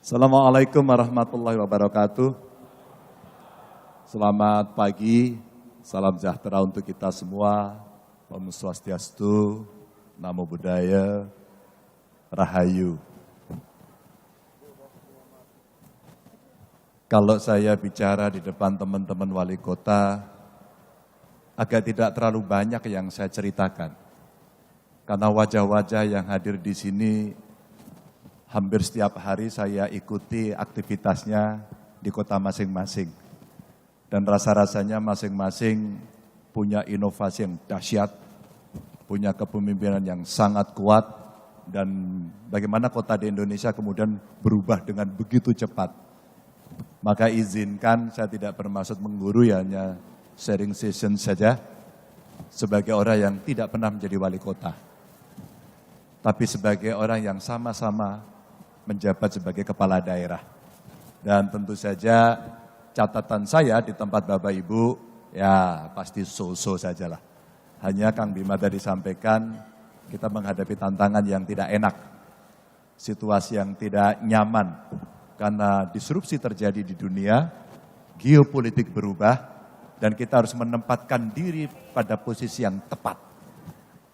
Assalamualaikum warahmatullahi wabarakatuh. Selamat pagi, salam sejahtera untuk kita semua. Om Swastiastu, Namo Buddhaya, Rahayu. Kalau saya bicara di depan teman-teman wali kota, agak tidak terlalu banyak yang saya ceritakan. Karena wajah-wajah yang hadir di sini hampir setiap hari saya ikuti aktivitasnya di kota masing-masing. Dan rasa-rasanya masing-masing punya inovasi yang dahsyat, punya kepemimpinan yang sangat kuat, dan bagaimana kota di Indonesia kemudian berubah dengan begitu cepat. Maka izinkan saya tidak bermaksud menggurui, hanya sharing session saja sebagai orang yang tidak pernah menjadi wali kota. Tapi sebagai orang yang sama-sama menjabat sebagai kepala daerah. Dan tentu saja catatan saya di tempat Bapak Ibu, ya pasti so-so sajalah. Hanya Kang Bima tadi sampaikan, kita menghadapi tantangan yang tidak enak. Situasi yang tidak nyaman. Karena disrupsi terjadi di dunia, geopolitik berubah, dan kita harus menempatkan diri pada posisi yang tepat.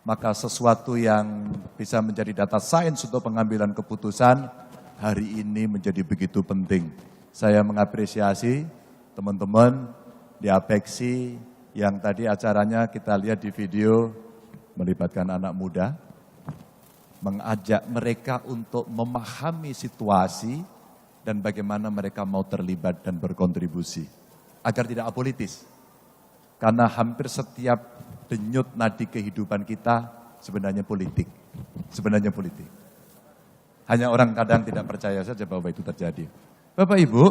Maka sesuatu yang bisa menjadi data sains untuk pengambilan keputusan hari ini menjadi begitu penting. Saya mengapresiasi teman-teman di Apeksi yang tadi acaranya kita lihat di video melibatkan anak muda, mengajak mereka untuk memahami situasi dan bagaimana mereka mau terlibat dan berkontribusi agar tidak apolitis. Karena hampir setiap denyut nadi kehidupan kita sebenarnya politik. Sebenarnya politik. Hanya orang kadang tidak percaya saja bahwa itu terjadi. Bapak Ibu,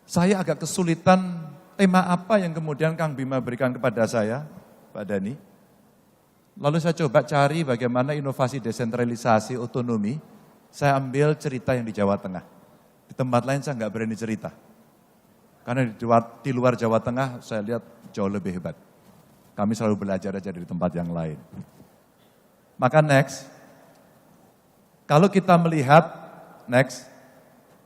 saya agak kesulitan tema apa yang kemudian Kang Bima berikan kepada saya, Pak Dhani. Lalu saya coba cari bagaimana inovasi desentralisasi otonomi. Saya ambil cerita yang di Jawa Tengah. Di tempat lain saya nggak berani cerita. Karena di luar Jawa Tengah saya lihat jauh lebih hebat. Kami selalu belajar aja dari tempat yang lain. Maka next, kalau kita melihat next,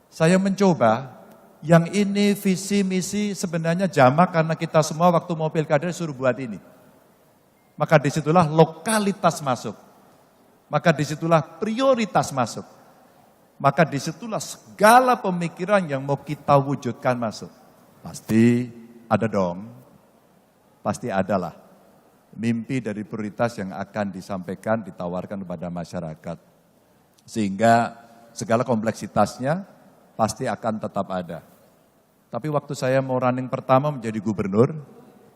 saya mencoba yang ini visi misi sebenarnya jamak karena kita semua waktu mau pilkada disuruh buat ini. Maka disitulah lokalitas masuk. Maka disitulah prioritas masuk. Maka disitulah segala pemikiran yang mau kita wujudkan masuk. Pasti ada dong, pasti adalah mimpi dari prioritas yang akan disampaikan, ditawarkan kepada masyarakat. Sehingga segala kompleksitasnya pasti akan tetap ada. Tapi waktu saya mau running pertama menjadi gubernur,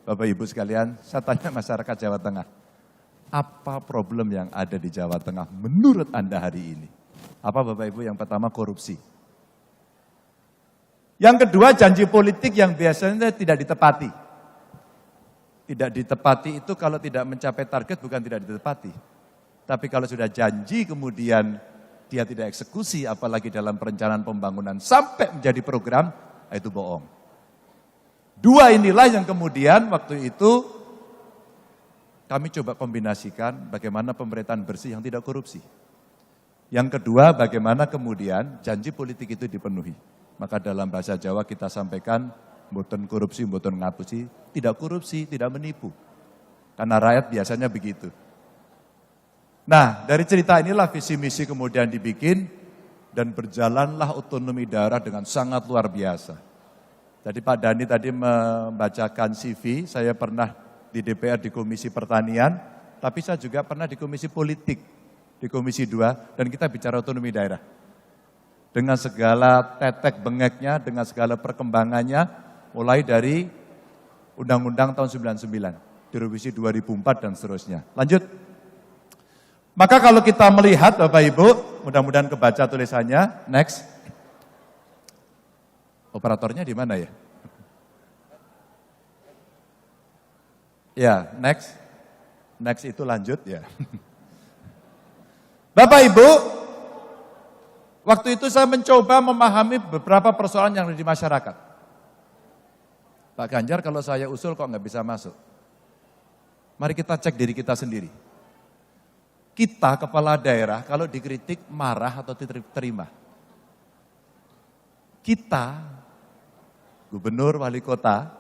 Bapak Ibu sekalian, saya tanya masyarakat Jawa Tengah, apa problem yang ada di Jawa Tengah menurut Anda hari ini? Apa Bapak Ibu? Yang pertama korupsi. Yang kedua janji politik yang biasanya tidak ditepati. Tidak ditepati itu kalau tidak mencapai target bukan tidak ditepati. Tapi kalau sudah janji kemudian dia tidak eksekusi apalagi dalam perencanaan pembangunan sampai menjadi program, itu bohong. Dua inilah yang kemudian waktu itu kami coba kombinasikan bagaimana pemerintahan bersih yang tidak korupsi. Yang kedua, bagaimana kemudian janji politik itu dipenuhi. Maka dalam bahasa Jawa kita sampaikan, mboten korupsi, mboten ngapusi, tidak korupsi, tidak menipu. Karena rakyat biasanya begitu. Nah, dari cerita inilah visi misi kemudian dibikin, dan berjalanlah otonomi daerah dengan sangat luar biasa. Jadi Pak Dhani tadi membacakan CV, saya pernah di DPR di Komisi Pertanian, tapi saya juga pernah di Komisi Politik, di Komisi 2, dan kita bicara otonomi daerah. Dengan segala tetek bengeknya, dengan segala perkembangannya, mulai dari Undang-Undang tahun 99, direvisi 2004 dan seterusnya. Lanjut. Maka kalau kita melihat Bapak Ibu, mudah-mudahan kebaca tulisannya, next. Operatornya di mana ya? Ya, next. Next itu lanjut ya. Bapak Ibu, waktu itu saya mencoba memahami beberapa persoalan yang ada di masyarakat. Pak Ganjar kalau saya usul kok nggak bisa masuk. Mari kita cek diri kita sendiri. Kita kepala daerah kalau dikritik marah atau terima. Kita, gubernur, wali kota,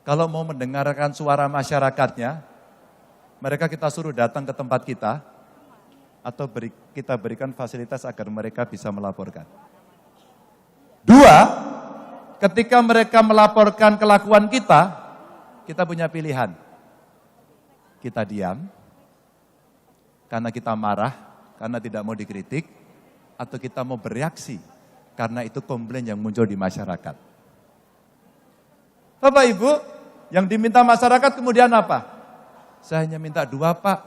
kalau mau mendengarkan suara masyarakatnya, mereka kita suruh datang ke tempat kita, atau kita berikan fasilitas agar mereka bisa melaporkan. Dua, ketika mereka melaporkan kelakuan kita punya pilihan. Kita diam, karena kita marah, karena tidak mau dikritik, atau kita mau bereaksi, karena itu komplain yang muncul di masyarakat. Bapak Ibu, yang diminta masyarakat kemudian apa? Saya hanya minta dua Pak,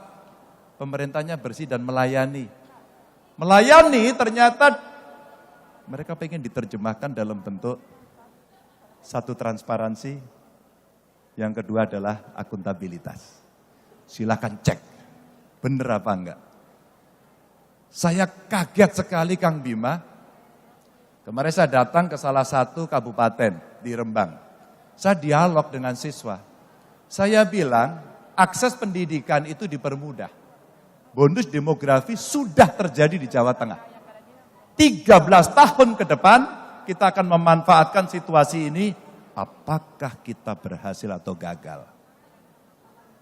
pemerintahnya bersih dan melayani. Melayani ternyata mereka pengen diterjemahkan dalam bentuk satu transparansi, yang kedua adalah akuntabilitas. Silakan cek, bener apa enggak. Saya kaget sekali Kang Bima, kemarin saya datang ke salah satu kabupaten di Rembang. Saya dialog dengan siswa. Saya bilang, akses pendidikan itu dipermudah. Bonus demografi sudah terjadi di Jawa Tengah. 13 tahun ke depan, kita akan memanfaatkan situasi ini. Apakah kita berhasil atau gagal?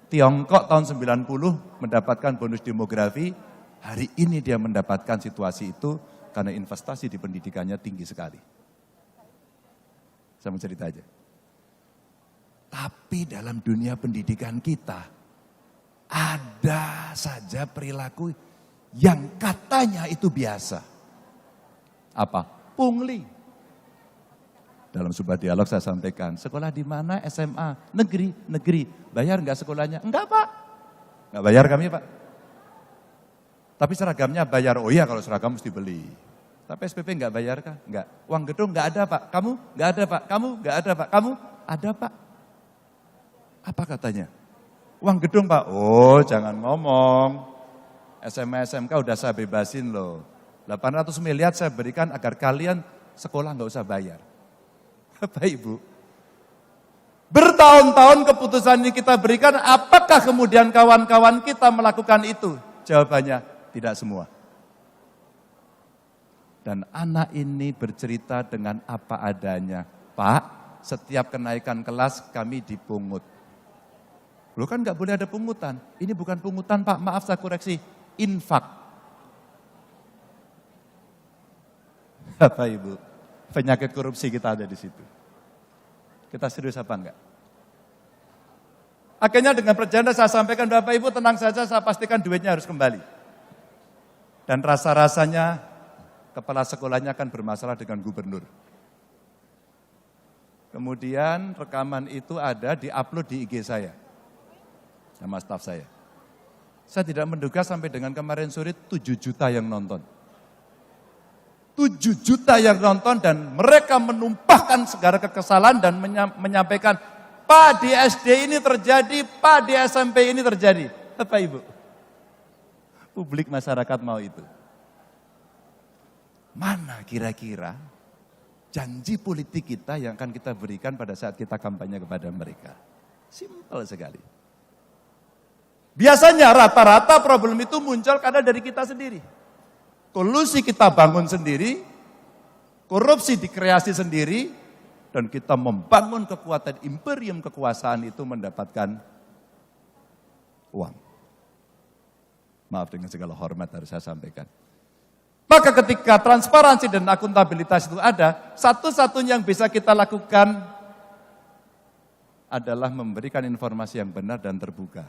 Tiongkok tahun 90 mendapatkan bonus demografi. Hari ini dia mendapatkan situasi itu karena investasi di pendidikannya tinggi sekali. Saya mau cerita aja. Tapi dalam dunia pendidikan kita, ada saja perilaku yang katanya itu biasa. Apa? Pungli. Dalam sebuah dialog saya sampaikan, sekolah di mana SMA? Negeri. Bayar enggak sekolahnya? Enggak Pak. Enggak bayar kami Pak. Tapi seragamnya bayar. Oh iya kalau seragam mesti beli. Tapi SPP enggak bayar kah? Enggak. Uang gedung enggak ada Pak. Kamu? Enggak ada Pak. Kamu? Enggak ada Pak. Kamu? Ada Pak. Apa katanya? Uang gedung Pak. Oh jangan ngomong. SMA SMK udah saya bebasin loh. 800 miliar saya berikan agar kalian sekolah enggak usah bayar. Bapak Ibu. Bertahun-tahun keputusan ini kita berikan, apakah kemudian kawan-kawan kita melakukan itu? Jawabannya, tidak semua. Dan anak ini bercerita dengan apa adanya. Pak, setiap kenaikan kelas kami dipungut. Loh kan nggak boleh ada pungutan. Ini bukan pungutan Pak, maaf saya koreksi. Infak. Bapak Ibu, penyakit korupsi kita ada di situ. Kita serius apa enggak? Akhirnya dengan perjalanan saya sampaikan, Bapak Ibu tenang saja, saya pastikan duitnya harus kembali. Dan rasa-rasanya kepala sekolahnya akan bermasalah dengan gubernur. Kemudian rekaman itu ada di-upload di IG saya, sama staf saya. Saya tidak menduga sampai dengan kemarin sore 7 juta yang nonton. 7 juta yang nonton dan mereka menumpahkan segala kekesalan dan menyampaikan, Pak di SD ini terjadi, Pak di SMP ini terjadi. Bapak Ibu, publik masyarakat mau itu. Mana kira-kira janji politik kita yang akan kita berikan pada saat kita kampanye kepada mereka? Simpel sekali. Biasanya rata-rata problem itu muncul karena dari kita sendiri. Kolusi kita bangun sendiri, korupsi dikreasi sendiri, dan kita membangun kekuatan imperium kekuasaan itu mendapatkan uang. Maaf dengan segala hormat harus saya sampaikan. Maka ketika transparansi dan akuntabilitas itu ada, satu-satunya yang bisa kita lakukan adalah memberikan informasi yang benar dan terbuka.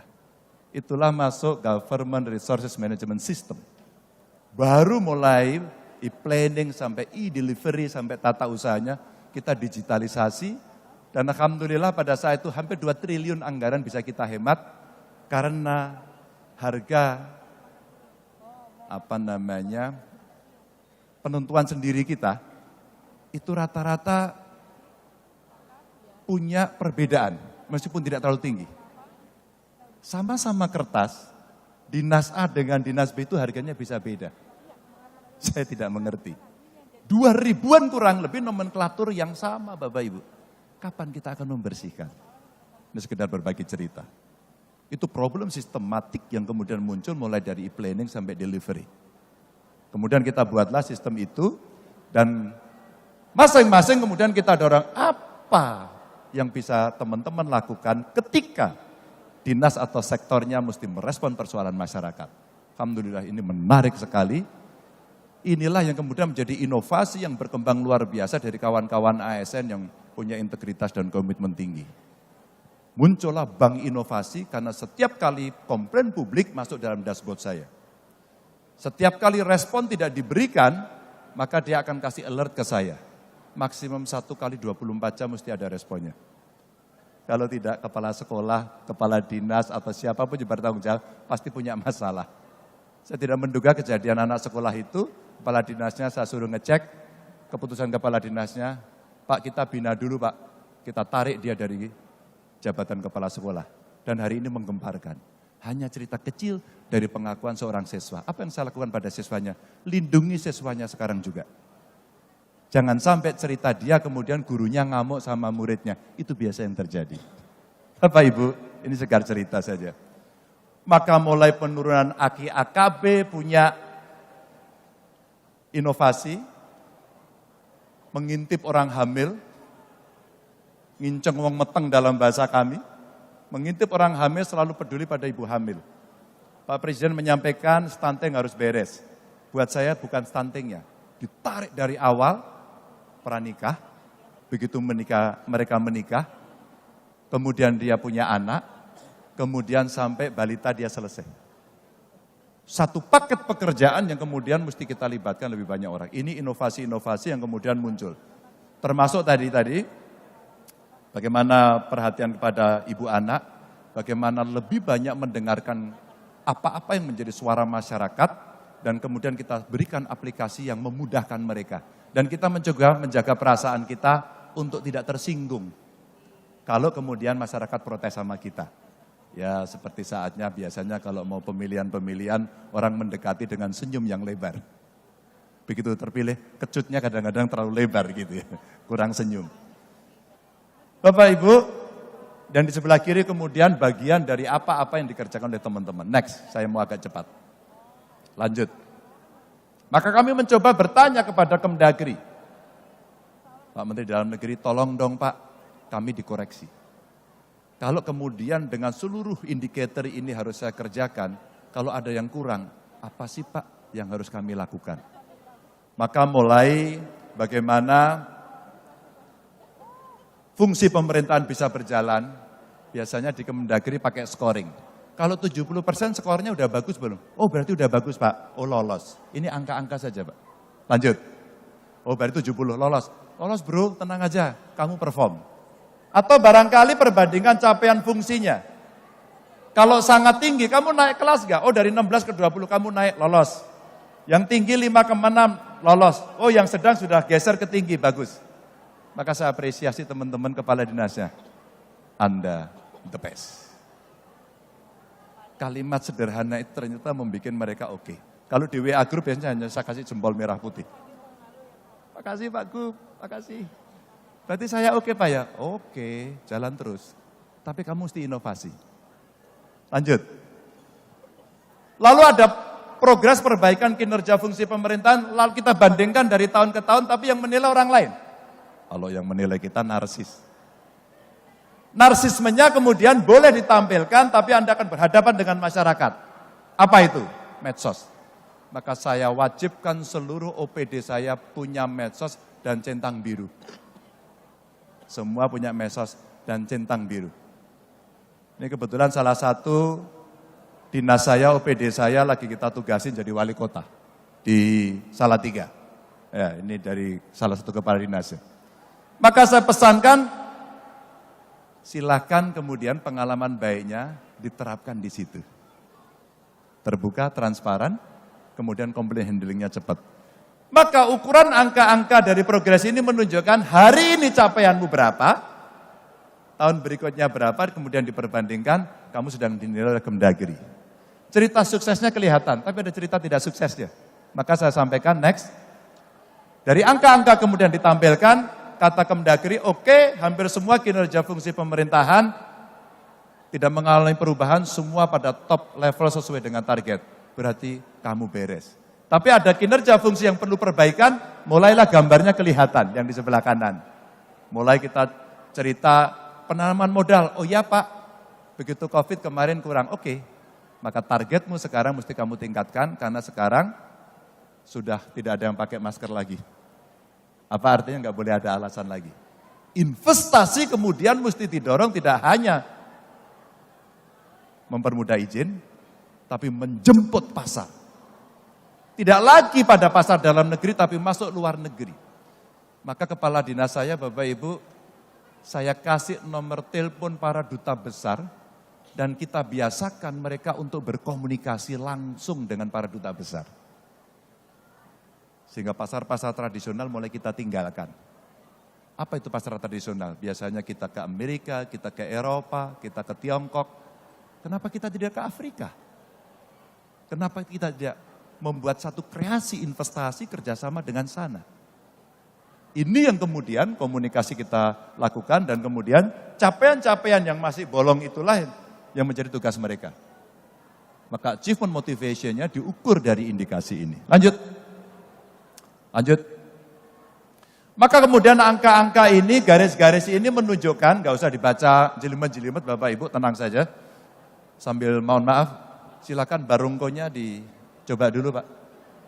Itulah masuk Government Resources Management System. Baru mulai e-planning sampai e-delivery sampai tata usahanya kita digitalisasi. Dan alhamdulillah pada saat itu hampir 2 triliun anggaran bisa kita hemat karena harga penentuan sendiri kita itu rata-rata punya perbedaan meskipun tidak terlalu tinggi. Sama-sama kertas, dinas A dengan dinas B itu harganya bisa beda. Saya tidak mengerti. 2.000-an kurang lebih nomenklatur yang sama Bapak Ibu. Kapan kita akan membersihkan? Ini sekedar berbagi cerita. Itu problem sistematik yang kemudian muncul mulai dari e-planning sampai delivery. Kemudian kita buatlah sistem itu dan masing-masing kemudian kita dorong apa yang bisa teman-teman lakukan ketika dinas atau sektornya mesti merespon persoalan masyarakat. Alhamdulillah ini menarik sekali. Inilah yang kemudian menjadi inovasi yang berkembang luar biasa dari kawan-kawan ASN yang punya integritas dan komitmen tinggi. Muncullah bank inovasi karena setiap kali komplain publik masuk dalam dashboard saya. Setiap kali respon tidak diberikan, maka dia akan kasih alert ke saya. Maksimum 1 kali 24 jam mesti ada responnya. Kalau tidak, kepala sekolah, kepala dinas, atau siapapun yang bertanggung jawab, pasti punya masalah. Saya tidak menduga kejadian anak sekolah itu, kepala dinasnya saya suruh ngecek, keputusan kepala dinasnya, Pak kita bina dulu Pak, kita tarik dia dari jabatan kepala sekolah. Dan hari ini menggemparkan. Hanya cerita kecil dari pengakuan seorang siswa. Apa yang saya lakukan pada siswanya? Lindungi siswanya sekarang juga. Jangan sampai cerita dia kemudian gurunya ngamuk sama muridnya. Itu biasa yang terjadi. Bapak Ibu, ini segar cerita saja. Maka mulai penurunan AKI AKB punya inovasi, mengintip orang hamil, nginceng wong meteng dalam bahasa kami, mengintip orang hamil selalu peduli pada ibu hamil. Pak Presiden menyampaikan stunting harus beres. Buat saya bukan stuntingnya, ditarik dari awal pranikah, begitu mereka menikah, kemudian dia punya anak, kemudian sampai balita dia selesai. Satu paket pekerjaan yang kemudian mesti kita libatkan lebih banyak orang. Ini inovasi-inovasi yang kemudian muncul. Termasuk tadi, bagaimana perhatian kepada ibu anak, bagaimana lebih banyak mendengarkan apa-apa yang menjadi suara masyarakat, dan kemudian kita berikan aplikasi yang memudahkan mereka. Dan kita menjaga perasaan kita untuk tidak tersinggung. Kalau kemudian masyarakat protes sama kita. Ya seperti saatnya biasanya kalau mau pemilihan orang mendekati dengan senyum yang lebar. Begitu terpilih, kecutnya kadang-kadang terlalu lebar gitu ya, kurang senyum. Bapak Ibu, dan di sebelah kiri kemudian bagian dari apa-apa yang dikerjakan oleh teman-teman. Next, saya mau agak cepat. Lanjut. Maka kami mencoba bertanya kepada Kemdagri. Pak Menteri Dalam Negeri, tolong dong Pak, kami dikoreksi. Kalau kemudian dengan seluruh indikator ini harus saya kerjakan, kalau ada yang kurang, apa sih Pak yang harus kami lakukan? Maka mulai bagaimana fungsi pemerintahan bisa berjalan, biasanya di Kemdagri pakai scoring. Kalau 70% skornya udah bagus belum? Oh berarti udah bagus Pak, oh lolos. Ini angka-angka saja Pak. Lanjut. Oh berarti 70, lolos. Lolos bro, tenang aja, kamu perform. Atau barangkali perbandingan capaian fungsinya. Kalau sangat tinggi, kamu naik kelas gak? Oh dari 16 ke 20 kamu naik, lolos. Yang tinggi 5 ke 6, lolos. Oh yang sedang sudah geser ke tinggi, bagus. Maka saya apresiasi teman-teman kepala dinasnya. Anda the best. Kalimat sederhana itu ternyata membuat mereka oke. Kalau di WA Group biasanya hanya saya kasih jempol merah putih. Makasih Pak Gub, makasih. Berarti saya oke Pak ya? Oke, jalan terus. Tapi kamu mesti inovasi. Lanjut. Lalu ada progres perbaikan kinerja fungsi pemerintahan, lalu kita bandingkan dari tahun ke tahun, tapi yang menilai orang lain. Kalau yang menilai kita narsis. Narsismenya kemudian boleh ditampilkan, tapi Anda akan berhadapan dengan masyarakat. Apa itu? Medsos. Maka saya wajibkan seluruh OPD saya punya medsos dan centang biru. Semua punya medsos dan centang biru. Ini kebetulan salah satu dinas saya, OPD saya lagi kita tugasin jadi wali kota di Salatiga. Ya, ini dari salah satu kepala dinasnya. Maka saya pesankan, silakan kemudian pengalaman baiknya diterapkan di situ. Terbuka, transparan, kemudian komplain handlingnya cepat. Maka ukuran angka-angka dari progres ini menunjukkan hari ini capaianmu berapa, tahun berikutnya berapa, kemudian diperbandingkan, kamu sedang dinilai oleh Kemdagri. Cerita suksesnya kelihatan, tapi ada cerita tidak suksesnya. Maka saya sampaikan next, dari angka-angka kemudian ditampilkan, kata Kemdagri, oke, hampir semua kinerja fungsi pemerintahan tidak mengalami perubahan, semua pada top level sesuai dengan target. Berarti kamu beres. Tapi ada kinerja fungsi yang perlu perbaikan, mulailah gambarnya kelihatan yang di sebelah kanan. Mulai kita cerita penanaman modal, oh iya Pak, begitu COVID kemarin kurang, oke. Maka targetmu sekarang mesti kamu tingkatkan, karena sekarang sudah tidak ada yang pakai masker lagi. Apa artinya nggak boleh ada alasan lagi. Investasi kemudian mesti didorong tidak hanya mempermudah izin, tapi menjemput pasar. Tidak lagi pada pasar dalam negeri, tapi masuk luar negeri. Maka kepala dinas saya, Bapak Ibu, saya kasih nomor telepon para duta besar, dan kita biasakan mereka untuk berkomunikasi langsung dengan para duta besar. Sehingga pasar-pasar tradisional mulai kita tinggalkan. Apa itu pasar tradisional? Biasanya kita ke Amerika, kita ke Eropa, kita ke Tiongkok. Kenapa kita tidak ke Afrika? Kenapa kita tidak membuat satu kreasi investasi kerjasama dengan sana? Ini yang kemudian komunikasi kita lakukan, dan kemudian capaian-capaian yang masih bolong itulah yang menjadi tugas mereka. Maka achievement motivation-nya diukur dari indikasi ini. Lanjut. Maka kemudian angka-angka ini, garis-garis ini menunjukkan, gak usah dibaca jelimet-jelimet Bapak Ibu, tenang saja. Sambil mohon maaf, silakan barungkonya dicoba dulu Pak.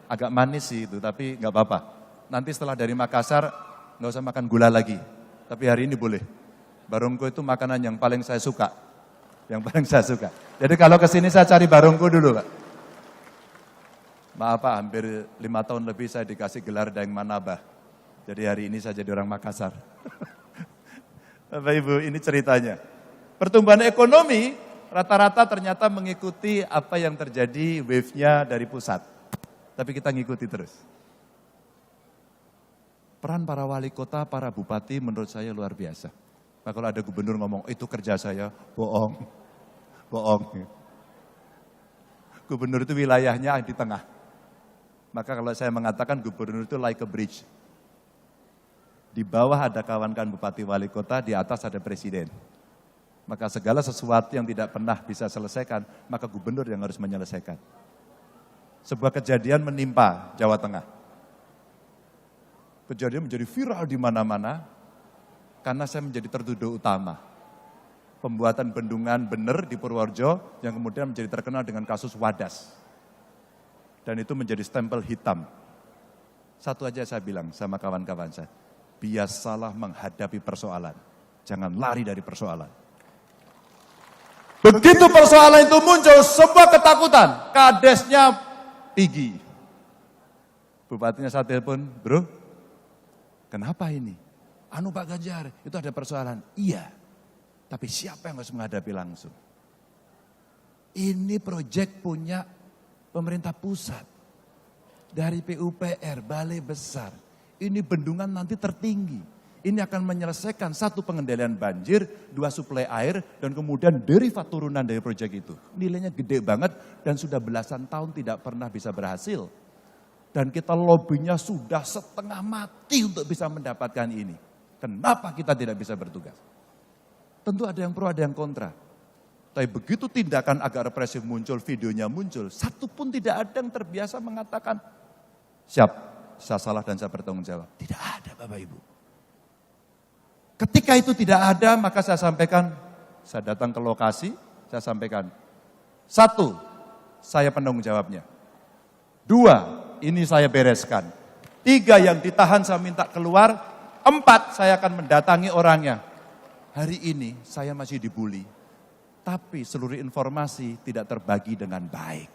Agak manis sih itu, tapi gak apa-apa. Nanti setelah dari Makassar, gak usah makan gula lagi. Tapi hari ini boleh. Barungko itu makanan yang paling saya suka. Yang paling saya suka. Jadi kalau kesini saya cari barungko dulu Pak. Maaf Pak, hampir 5 tahun lebih saya dikasih gelar Daeng Manabah. Jadi hari ini saya jadi orang Makassar. Bapak Ibu, ini ceritanya. Pertumbuhan ekonomi rata-rata ternyata mengikuti apa yang terjadi wave-nya dari pusat. Tapi kita ngikuti terus. Peran para wali kota, para bupati menurut saya luar biasa. Nah, kalau ada gubernur ngomong, itu kerja saya, bohong. Bohong. Gubernur itu wilayahnya di tengah. Maka kalau saya mengatakan gubernur itu like a bridge. Di bawah ada kawan-kawan bupati wali kota, di atas ada presiden. Maka segala sesuatu yang tidak pernah bisa selesaikan, maka gubernur yang harus menyelesaikan. Sebuah kejadian menimpa Jawa Tengah. Kejadian menjadi viral di mana-mana, karena saya menjadi tertuduh utama. Pembuatan bendungan bener di Purworejo, yang kemudian menjadi terkenal dengan kasus Wadas. Dan itu menjadi stempel hitam. Satu aja saya bilang sama kawan-kawan saya, biasalah menghadapi persoalan, jangan lari dari persoalan. Begitu persoalan itu muncul, sebuah ketakutan, kadesnya tinggi. Bupatinya saya telepon, bro, kenapa ini? Anu Pak Ganjar, itu ada persoalan. Iya, tapi siapa yang harus menghadapi langsung? Ini proyek punya pemerintah pusat, dari PUPR, Balai Besar. Ini bendungan nanti tertinggi. Ini akan menyelesaikan satu pengendalian banjir, dua suplai air, dan kemudian derivat turunan dari proyek itu. Nilainya gede banget dan sudah belasan tahun tidak pernah bisa berhasil. Dan kita lobbynya sudah setengah mati untuk bisa mendapatkan ini. Kenapa kita tidak bisa bertugas? Tentu ada yang pro, ada yang kontra. Tapi begitu tindakan agak represif muncul, videonya muncul, satu pun tidak ada yang terbiasa mengatakan, siap, saya salah dan saya bertanggung jawab. Tidak ada Bapak Ibu. Ketika itu tidak ada, maka saya sampaikan, saya datang ke lokasi, saya sampaikan, satu, saya penanggung jawabnya. Dua, ini saya bereskan. Tiga, yang ditahan saya minta keluar. Empat, saya akan mendatangi orangnya. Hari ini saya masih dibully. Tapi seluruh informasi tidak terbagi dengan baik.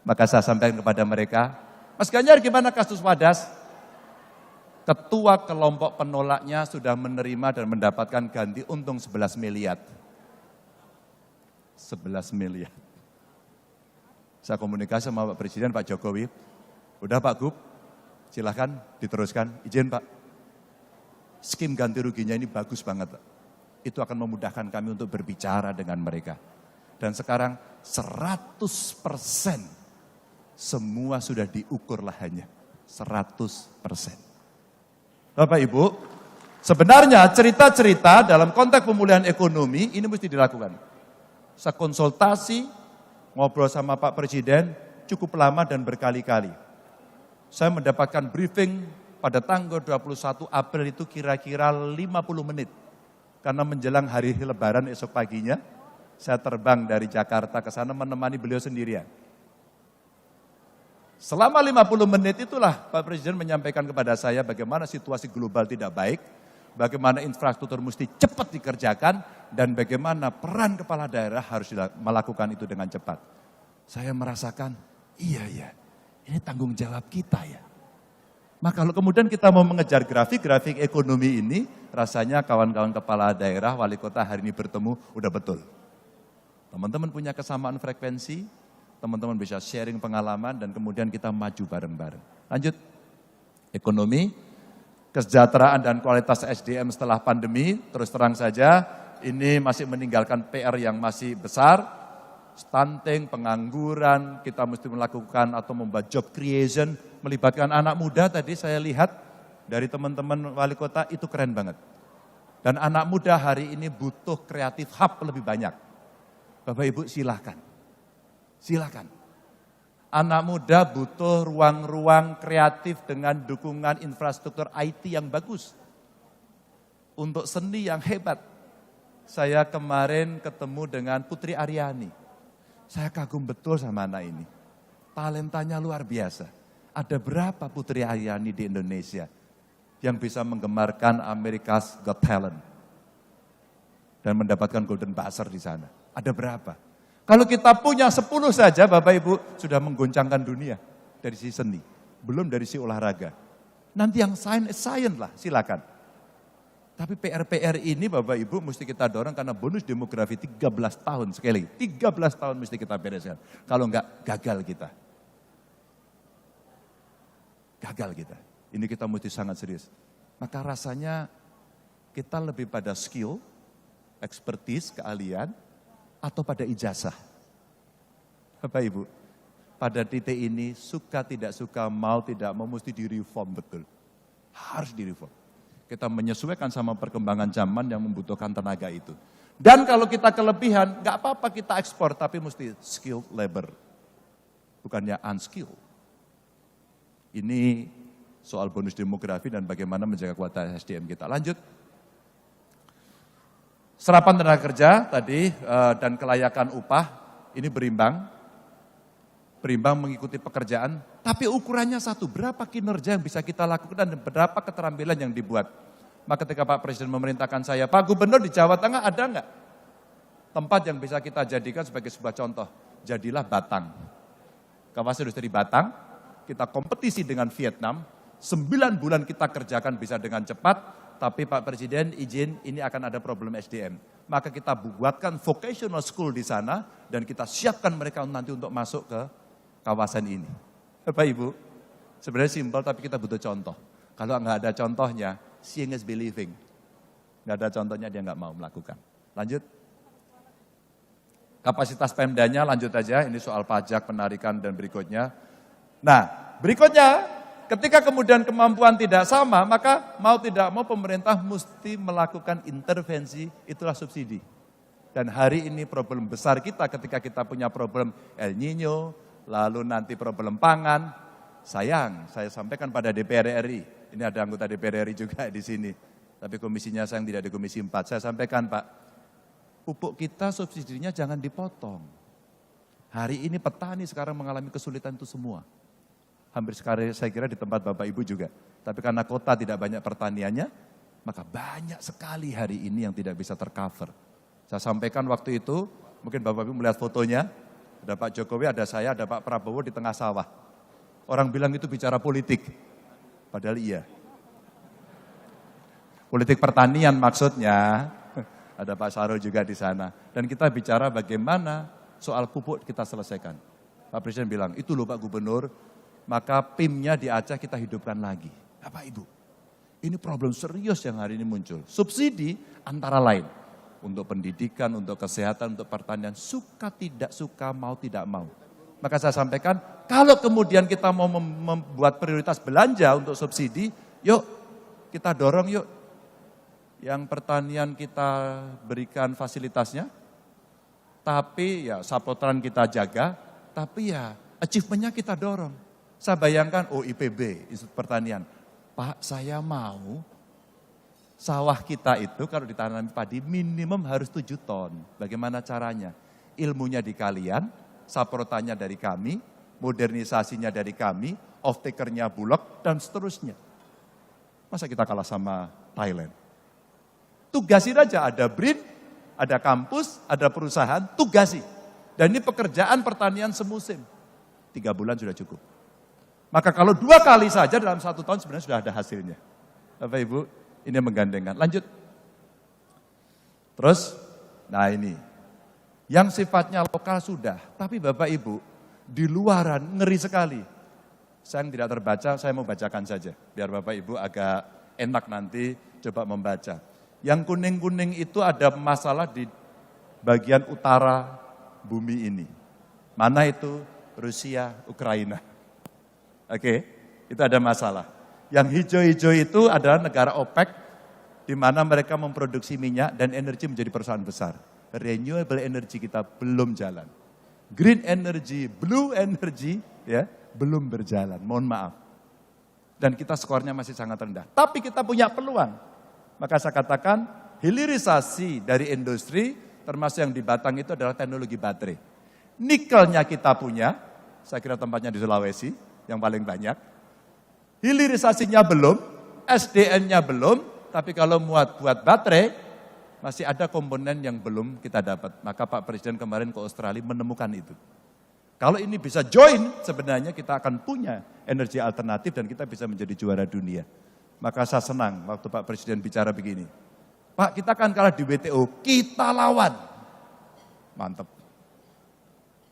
Maka saya sampaikan kepada mereka, Mas Ganjar gimana kasus Wadas? Ketua kelompok penolaknya sudah menerima dan mendapatkan ganti untung 11 miliar. 11 miliar. Saya komunikasi sama Pak Presiden, Pak Jokowi. Udah Pak Gub, silahkan diteruskan. Izin Pak. Skim ganti ruginya ini bagus banget Pak. Itu akan memudahkan kami untuk berbicara dengan mereka. Dan sekarang 100% semua sudah diukur lahannya. 100%. Bapak Ibu, sebenarnya cerita-cerita dalam konteks pemulihan ekonomi ini mesti dilakukan. Saya konsultasi, ngobrol sama Pak Presiden cukup lama dan berkali-kali. Saya mendapatkan briefing pada tanggal 21 April itu kira-kira 50 menit. Karena menjelang hari Lebaran esok paginya, saya terbang dari Jakarta ke sana menemani beliau sendirian. Selama 50 menit itulah Pak Presiden menyampaikan kepada saya bagaimana situasi global tidak baik, bagaimana infrastruktur mesti cepat dikerjakan, dan bagaimana peran kepala daerah harus melakukan itu dengan cepat. Saya merasakan, iya, ini tanggung jawab kita ya. Maka kalau kemudian kita mau mengejar grafik ekonomi ini, rasanya kawan-kawan kepala daerah, wali kota hari ini bertemu, udah betul. Teman-teman punya kesamaan frekuensi, teman-teman bisa sharing pengalaman, dan kemudian kita maju bareng-bareng. Lanjut, ekonomi, kesejahteraan dan kualitas SDM setelah pandemi, terus terang saja, ini masih meninggalkan PR yang masih besar, stunting, pengangguran, kita mesti melakukan atau membuat job creation, melibatkan anak muda tadi saya lihat dari teman-teman wali kota itu keren banget. Dan anak muda hari ini butuh kreatif hub lebih banyak. Bapak Ibu silahkan. Anak muda butuh ruang-ruang kreatif dengan dukungan infrastruktur IT yang bagus. Untuk seni yang hebat. Saya kemarin ketemu dengan Putri Aryani. Saya kagum betul sama anak ini. Talentanya luar biasa. Ada berapa Putri Aryani di Indonesia yang bisa menggemarkan America's Got Talent dan mendapatkan Golden Buzzer di sana? Ada berapa? Kalau kita punya 10 saja Bapak Ibu sudah menggoncangkan dunia dari sisi seni, belum dari sisi olahraga. Nanti yang science lah, silakan. Tapi PR ini Bapak Ibu mesti kita dorong karena bonus demografi 13 tahun sekali. 13 tahun mesti kita bereskan. Kalau enggak gagal kita. Ini kita mesti sangat serius. Maka rasanya kita lebih pada skill, expertise, keahlian, atau pada ijazah. Bapak Ibu, pada titik ini suka tidak suka, mau tidak mau mesti direform betul. Harus direform. Kita menyesuaikan sama perkembangan zaman yang membutuhkan tenaga itu. Dan kalau kita kelebihan, gak apa-apa kita ekspor, tapi mesti skilled labor. Bukannya unskilled. Ini soal bonus demografi dan bagaimana menjaga kualitas SDM kita. Lanjut. Serapan tenaga kerja tadi dan kelayakan upah ini berimbang mengikuti pekerjaan, tapi ukurannya satu, berapa kinerja yang bisa kita lakukan dan berapa keterampilan yang dibuat. Maka ketika Pak Presiden memerintahkan saya, Pak Gubernur di Jawa Tengah ada enggak tempat yang bisa kita jadikan sebagai sebuah contoh? Jadilah Batang. Kawasan industri Batang, kita kompetisi dengan Vietnam, 9 bulan kita kerjakan bisa dengan cepat, tapi Pak Presiden izin ini akan ada problem SDM. Maka kita buatkan vocational school di sana dan kita siapkan mereka nanti untuk masuk ke kawasan ini. Bapak Ibu, sebenarnya simpel tapi kita butuh contoh. Kalau nggak ada contohnya, seeing is believing. Nggak ada contohnya dia nggak mau melakukan. Lanjut. Kapasitas Pemdanya lanjut aja, ini soal pajak, penarikan dan berikutnya. Nah, berikutnya ketika kemudian kemampuan tidak sama, maka mau tidak mau pemerintah mesti melakukan intervensi, itulah subsidi. Dan hari ini problem besar kita ketika kita punya problem El Nino, lalu nanti problem pangan. Sayang, saya sampaikan pada DPR RI, ini ada anggota DPR RI juga di sini, tapi komisinya sayang tidak di komisi 4. Saya sampaikan Pak, pupuk kita subsidinya jangan dipotong. Hari ini petani sekarang mengalami kesulitan itu semua. Hampir sekali saya kira di tempat Bapak Ibu juga. Tapi karena kota tidak banyak pertaniannya, maka banyak sekali hari ini yang tidak bisa tercover. Saya sampaikan waktu itu, mungkin Bapak Ibu melihat fotonya, ada Pak Jokowi, ada saya, ada Pak Prabowo di tengah sawah. Orang bilang itu bicara politik, padahal iya. Politik pertanian maksudnya, ada Pak Sarul juga di sana. Dan kita bicara bagaimana soal pupuk kita selesaikan. Pak Presiden bilang, itu loh Pak Gubernur, maka PIM-nya di Aceh kita hidupkan lagi. Bapak Ibu, ini problem serius yang hari ini muncul. Subsidi antara lain untuk pendidikan, untuk kesehatan, untuk pertanian, suka tidak suka, mau tidak mau. Maka saya sampaikan, kalau kemudian kita mau membuat prioritas belanja untuk subsidi, yuk kita dorong yuk. Yang pertanian kita berikan fasilitasnya, tapi ya sapotran kita jaga, tapi ya achievement-nya kita dorong. Saya bayangkan, IPB, Institut Pertanian, Pak saya mau sawah kita itu kalau ditanam padi minimum harus 7 ton. Bagaimana caranya? Ilmunya di kalian, saprotannya dari kami, modernisasinya dari kami, off-takernya Bulog, dan seterusnya. Masa kita kalah sama Thailand? Tugasin aja, ada BRIN, ada kampus, ada perusahaan, tugasi. Dan ini pekerjaan pertanian semusim. 3 bulan sudah cukup. Maka kalau 2 kali saja dalam 1 tahun sebenarnya sudah ada hasilnya. Bapak Ibu, ini menggandengkan. Lanjut. Terus, nah ini. Yang sifatnya lokal sudah. Tapi Bapak Ibu, di luaran ngeri sekali. Saya yang tidak terbaca, saya mau bacakan saja. Biar Bapak Ibu agak enak nanti coba membaca. Yang kuning-kuning itu ada masalah di bagian utara bumi ini. Mana itu? Rusia, Ukraina. Oke, itu ada masalah. Yang hijau-hijau itu adalah negara OPEC, di mana mereka memproduksi minyak dan energi menjadi perusahaan besar. Renewable energy kita belum jalan. Green energy, blue energy, ya belum berjalan, mohon maaf. Dan kita skornya masih sangat rendah. Tapi kita punya peluang. Maka saya katakan, hilirisasi dari industri, termasuk yang di Batang itu adalah teknologi baterai. Nikelnya kita punya, saya kira tempatnya di Sulawesi, yang paling banyak. Hilirisasinya belum, SDN-nya belum, tapi kalau buat baterai, masih ada komponen yang belum kita dapat. Maka Pak Presiden kemarin ke Australia menemukan itu. Kalau ini bisa join, sebenarnya kita akan punya energi alternatif dan kita bisa menjadi juara dunia. Maka saya senang waktu Pak Presiden bicara begini. Pak, kita akan kalah di WTO, kita lawan. Mantap.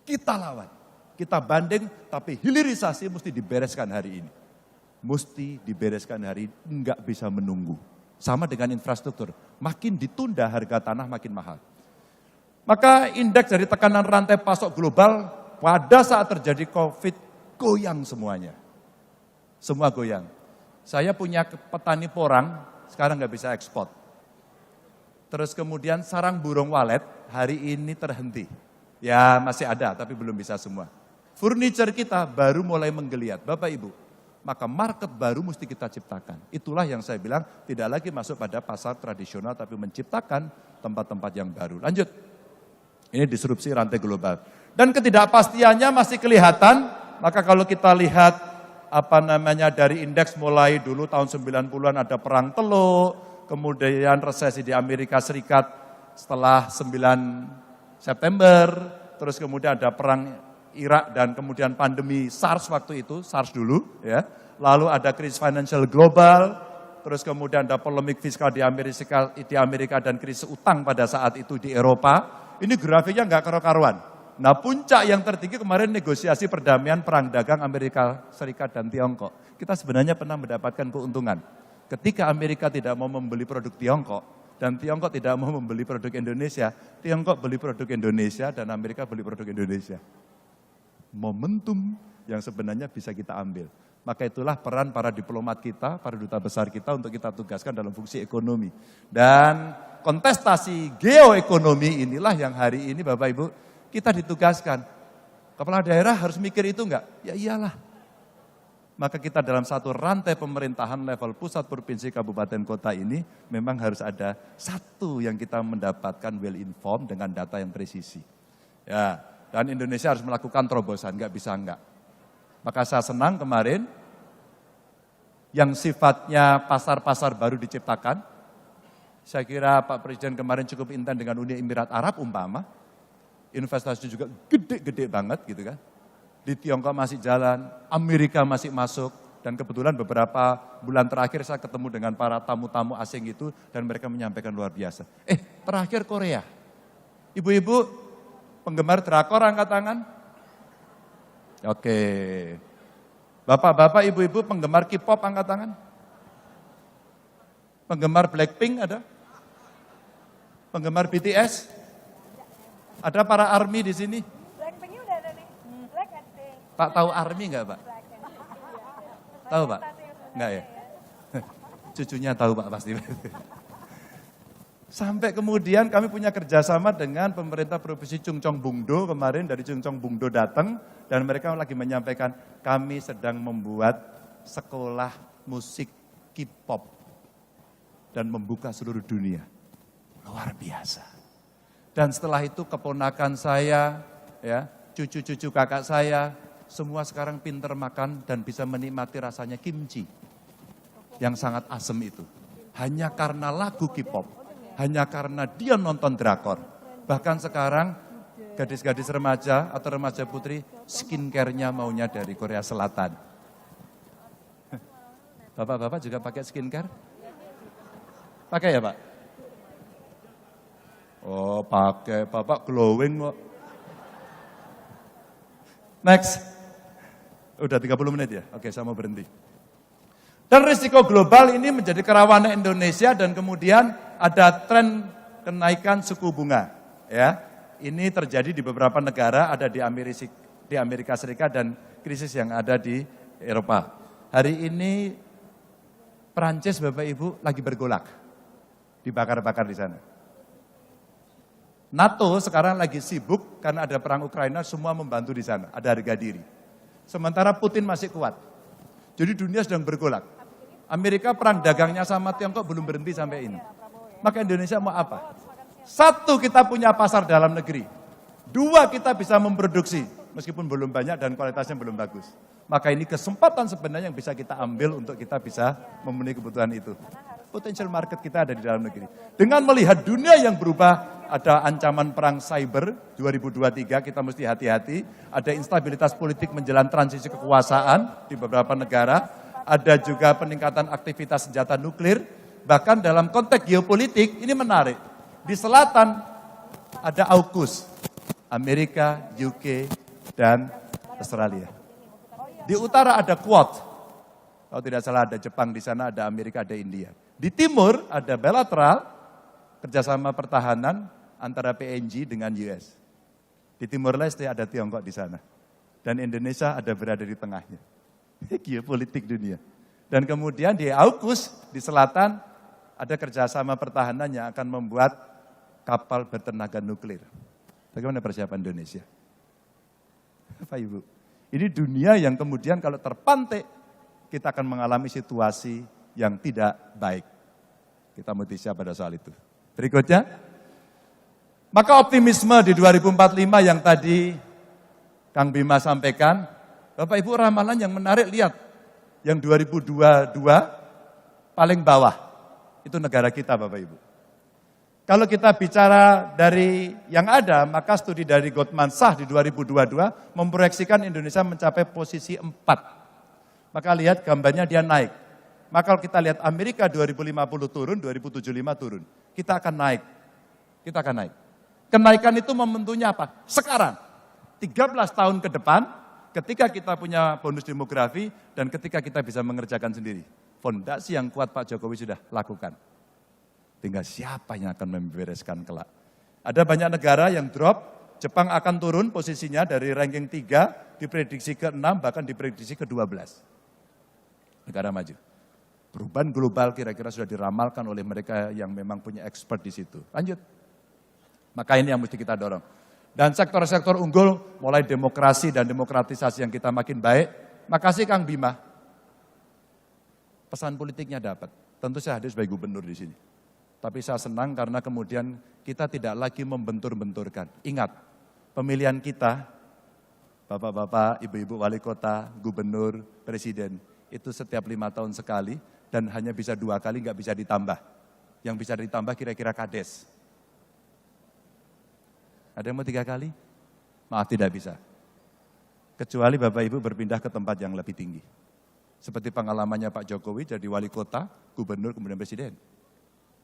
Kita lawan. Kita banding, tapi hilirisasi mesti dibereskan hari ini. Mesti dibereskan hari ini, enggak bisa menunggu. Sama dengan infrastruktur, makin ditunda harga tanah makin mahal. Maka indeks dari tekanan rantai pasok global pada saat terjadi COVID goyang semuanya. Semua goyang. Saya punya petani porang, sekarang nggak bisa ekspor. Terus kemudian sarang burung walet hari ini terhenti. Ya masih ada, tapi belum bisa semua. Furniture kita baru mulai menggeliat, Bapak Ibu. Maka market baru mesti kita ciptakan. Itulah yang saya bilang tidak lagi masuk pada pasar tradisional, tapi menciptakan tempat-tempat yang baru. Lanjut, ini disrupsi rantai global. Dan ketidakpastiannya masih kelihatan, maka kalau kita lihat dari indeks mulai dulu tahun 90-an ada perang Teluk, kemudian resesi di Amerika Serikat setelah 9 September, terus kemudian ada perang Irak dan kemudian pandemi SARS waktu itu, SARS dulu ya. Lalu ada krisis financial global, terus kemudian ada polemik fiskal di Amerika dan krisis utang pada saat itu di Eropa. Ini grafiknya nggak karu-karuan. Nah puncak yang tertinggi kemarin negosiasi perdamaian perang dagang Amerika Serikat dan Tiongkok. Kita sebenarnya pernah mendapatkan keuntungan. Ketika Amerika tidak mau membeli produk Tiongkok, dan Tiongkok tidak mau membeli produk Indonesia, Tiongkok beli produk Indonesia dan Amerika beli produk Indonesia. Momentum yang sebenarnya bisa kita ambil. Maka itulah peran para diplomat kita, para duta besar kita untuk kita tugaskan dalam fungsi ekonomi. Dan kontestasi geoekonomi inilah yang hari ini Bapak Ibu, kita ditugaskan. Kepala daerah harus mikir itu enggak? Ya iyalah. Maka kita dalam satu rantai pemerintahan level pusat, provinsi, kabupaten, kota ini memang harus ada satu yang kita mendapatkan well informed dengan data yang presisi. Ya, dan Indonesia harus melakukan terobosan, enggak bisa enggak. Maka saya senang kemarin yang sifatnya pasar-pasar baru diciptakan. Saya kira Pak Presiden kemarin cukup intent dengan Uni Emirat Arab umpama. Investasi juga gede-gede banget gitu kan. Di Tiongkok masih jalan, Amerika masih masuk, dan kebetulan beberapa bulan terakhir saya ketemu dengan para tamu-tamu asing itu, dan mereka menyampaikan luar biasa. Terakhir Korea. Ibu-ibu, penggemar drakor angkat tangan? Oke. Bapak-bapak, ibu-ibu penggemar K-pop angkat tangan? Penggemar Blackpink ada? Penggemar BTS? Ada para ARMY di sini? Blackpinknya udah ada nih. Black and Pink. Pak tahu ARMY enggak Pak? Tahu Pak? Enggak ya? Cucunya tahu Pak pasti. Sampai kemudian kami punya kerjasama dengan pemerintah Provinsi Chungcheong Bungdo, kemarin dari Chungcheong Bungdo datang, dan mereka lagi menyampaikan, kami sedang membuat sekolah musik K-pop, dan membuka seluruh dunia. Luar biasa. Dan setelah itu keponakan saya, ya, cucu-cucu kakak saya, semua sekarang pinter makan dan bisa menikmati rasanya kimchi, yang sangat asem itu. Hanya karena lagu K-pop. Hanya karena dia nonton drakor. Bahkan sekarang gadis-gadis remaja atau remaja putri skincare-nya maunya dari Korea Selatan. Bapak-bapak juga pakai skincare? Pakai ya Pak? Oh pakai, Bapak glowing kok. Next. Udah 30 menit ya? Oke, saya mau berhenti. Dan risiko global ini menjadi kerawanan Indonesia dan kemudian ada tren kenaikan suku bunga. Ya, ini terjadi di beberapa negara, ada di Amerika Serikat dan krisis yang ada di Eropa. Hari ini Perancis Bapak Ibu lagi bergolak, dibakar-bakar di sana. NATO sekarang lagi sibuk karena ada perang Ukraina, semua membantu di sana, ada harga diri. Sementara Putin masih kuat. Jadi dunia sedang bergolak. Amerika perang dagangnya sama Tiongkok belum berhenti sampai ini. Maka Indonesia mau apa? Satu, kita punya pasar dalam negeri. Dua, kita bisa memproduksi. Meskipun belum banyak dan kualitasnya belum bagus. Maka ini kesempatan sebenarnya yang bisa kita ambil untuk kita bisa memenuhi kebutuhan itu. Potential market kita ada di dalam negeri. Dengan melihat dunia yang berubah, ada ancaman perang cyber 2023, kita mesti hati-hati. Ada instabilitas politik menjelang transisi kekuasaan di beberapa negara. Ada juga peningkatan aktivitas senjata nuklir. Bahkan dalam konteks geopolitik, ini menarik. Di selatan ada AUKUS, Amerika, UK, dan Australia. Di utara ada Quad. Kalau tidak salah ada Jepang di sana, ada Amerika, ada India. Di timur ada bilateral, kerjasama pertahanan antara PNG dengan US. Di Timur Leste ada Tiongkok di sana. Dan Indonesia ada berada di tengahnya. Geopolitik dunia. Dan kemudian di AUKUS, di selatan, ada kerjasama pertahanan yang akan membuat kapal bertenaga nuklir. Bagaimana persiapan Indonesia? Bapak Ibu, ini dunia yang kemudian kalau terpantik, kita akan mengalami situasi yang tidak baik. Kita mesti siap pada soal itu. Berikutnya, maka optimisme di 2045 yang tadi Kang Bima sampaikan, Bapak Ibu ramalan yang menarik, lihat. Yang 2022 paling bawah, itu negara kita Bapak Ibu. Kalau kita bicara dari yang ada, maka studi dari Goldman Sachs di 2022 memproyeksikan Indonesia mencapai posisi 4. Maka lihat gambarnya dia naik. Maka kalau kita lihat Amerika 2050 turun, 2075 turun. Kita akan naik. Kita akan naik. Kenaikan itu momentumnya apa? Sekarang. 13 tahun ke depan, ketika kita punya bonus demografi dan ketika kita bisa mengerjakan sendiri. Fondasi yang kuat Pak Jokowi sudah lakukan. Tinggal siapa yang akan membereskan kelak. Ada banyak negara yang drop, Jepang akan turun posisinya dari ranking 3, diprediksi ke-6, bahkan diprediksi ke-12. Negara maju. Perubahan global kira-kira sudah diramalkan oleh mereka yang memang punya expert di situ. Lanjut. Maka ini yang mesti kita dorong. Dan sektor-sektor unggul, mulai demokrasi dan demokratisasi yang kita makin baik. Makasih Kang Bima. Pesan politiknya dapat. Tentu saya hadir sebagai gubernur di sini. Tapi saya senang karena kemudian kita tidak lagi membentur-benturkan. Ingat, pemilihan kita, bapak-bapak, ibu-ibu wali kota, gubernur, presiden, itu setiap 5 tahun sekali dan hanya bisa 2 kali, nggak bisa ditambah. Yang bisa ditambah kira-kira kades. Ada yang mau 3 kali? Maaf, tidak bisa. Kecuali Bapak Ibu berpindah ke tempat yang lebih tinggi. Seperti pengalamannya Pak Jokowi jadi wali kota, gubernur, kemudian presiden.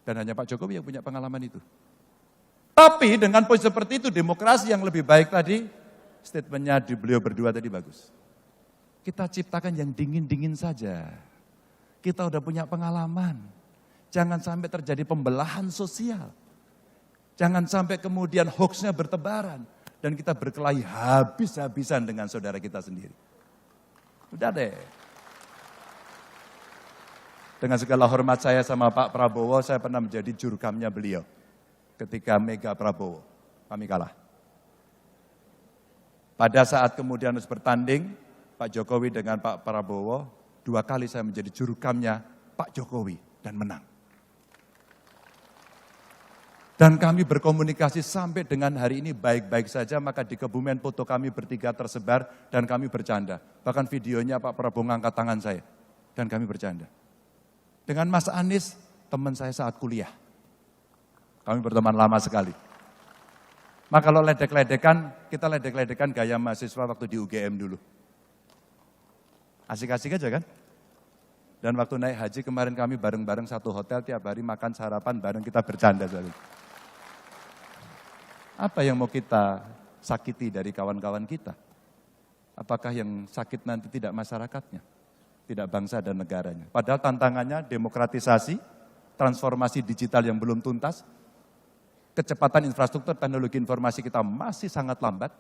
Dan hanya Pak Jokowi yang punya pengalaman itu. Tapi dengan posisi seperti itu, demokrasi yang lebih baik tadi, statementnya di beliau berdua tadi bagus. Kita ciptakan yang dingin-dingin saja. Kita udah punya pengalaman. Jangan sampai terjadi pembelahan sosial. Jangan sampai kemudian hoaxnya bertebaran. Dan kita berkelahi habis-habisan dengan saudara kita sendiri. Udah deh. Dengan segala hormat saya sama Pak Prabowo, saya pernah menjadi jurukamnya beliau. ketika Mega Prabowo, kami kalah. Pada saat kemudian harus bertanding, Pak Jokowi dengan Pak Prabowo, 2 kali saya menjadi jurukamnya Pak Jokowi dan menang. Dan kami berkomunikasi sampai dengan hari ini baik-baik saja, maka di Kebumen foto kami bertiga tersebar dan kami bercanda. Bahkan videonya Pak Prabowo ngangkat tangan saya dan kami bercanda. Dengan Mas Anies, teman saya saat kuliah. Kami berteman lama sekali. Maka kalau ledek-ledekan, kita ledek-ledekan gaya mahasiswa waktu di UGM dulu. Asik-asik aja kan? Dan waktu naik haji kemarin kami bareng-bareng satu hotel, tiap hari makan sarapan bareng, kita bercanda. Apa yang mau kita sakiti dari kawan-kawan kita? Apakah yang sakit nanti tidak masyarakatnya? Tidak bangsa dan negaranya. Padahal tantangannya demokratisasi, transformasi digital yang belum tuntas, kecepatan infrastruktur teknologi informasi kita masih sangat lambat,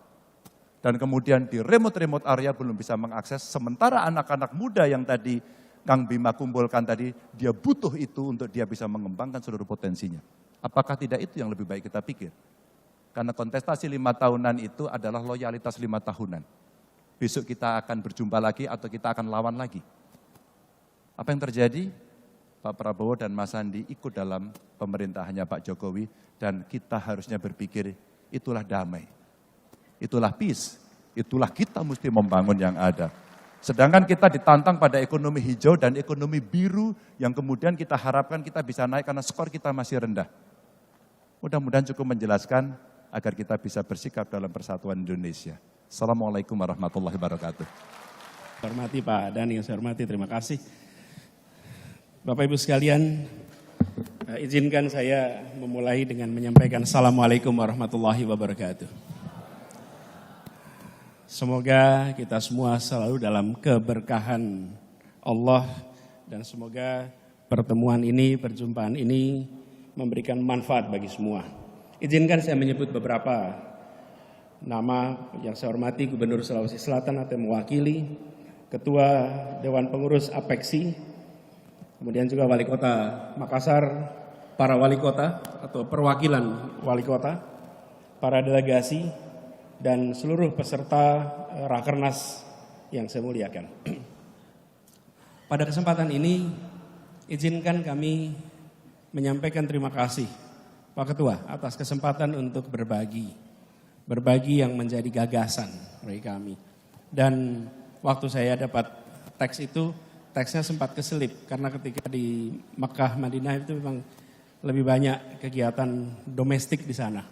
dan kemudian di remote-remote area belum bisa mengakses, sementara anak-anak muda yang tadi Kang Bima kumpulkan tadi, dia butuh itu untuk dia bisa mengembangkan seluruh potensinya. Apakah tidak itu yang lebih baik kita pikir? Karena kontestasi 5 tahunan itu adalah loyalitas 5 tahunan. Besok kita akan berjumpa lagi atau kita akan lawan lagi. Apa yang terjadi? Pak Prabowo dan Mas Sandi ikut dalam pemerintahannya Pak Jokowi dan kita harusnya berpikir itulah damai. Itulah peace. Itulah kita mesti membangun yang ada. Sedangkan kita ditantang pada ekonomi hijau dan ekonomi biru yang kemudian kita harapkan kita bisa naik karena skor kita masih rendah. Mudah-mudahan cukup menjelaskan agar kita bisa bersikap dalam persatuan Indonesia. Assalamualaikum warahmatullahi wabarakatuh. Hormati Pak Dan, yang saya hormati, terima kasih. Bapak Ibu sekalian, izinkan saya memulai dengan menyampaikan Assalamualaikum warahmatullahi wabarakatuh. Semoga kita semua selalu dalam keberkahan Allah dan semoga pertemuan ini, perjumpaan ini memberikan manfaat bagi semua. Izinkan saya menyebut beberapa nama yang saya hormati: Gubernur Sulawesi Selatan atau mewakili, Ketua Dewan Pengurus APEKSI, kemudian juga Wali Kota Makassar, para wali kota atau perwakilan wali kota, para delegasi, dan seluruh peserta Rakernas yang saya muliakan. Pada kesempatan ini, izinkan kami menyampaikan terima kasih Pak Ketua atas kesempatan untuk berbagi yang menjadi gagasan bagi kami. Dan waktu saya dapat teks itu, teksnya sempat keselip karena ketika di Mekah, Madinah itu memang lebih banyak kegiatan domestik di sana.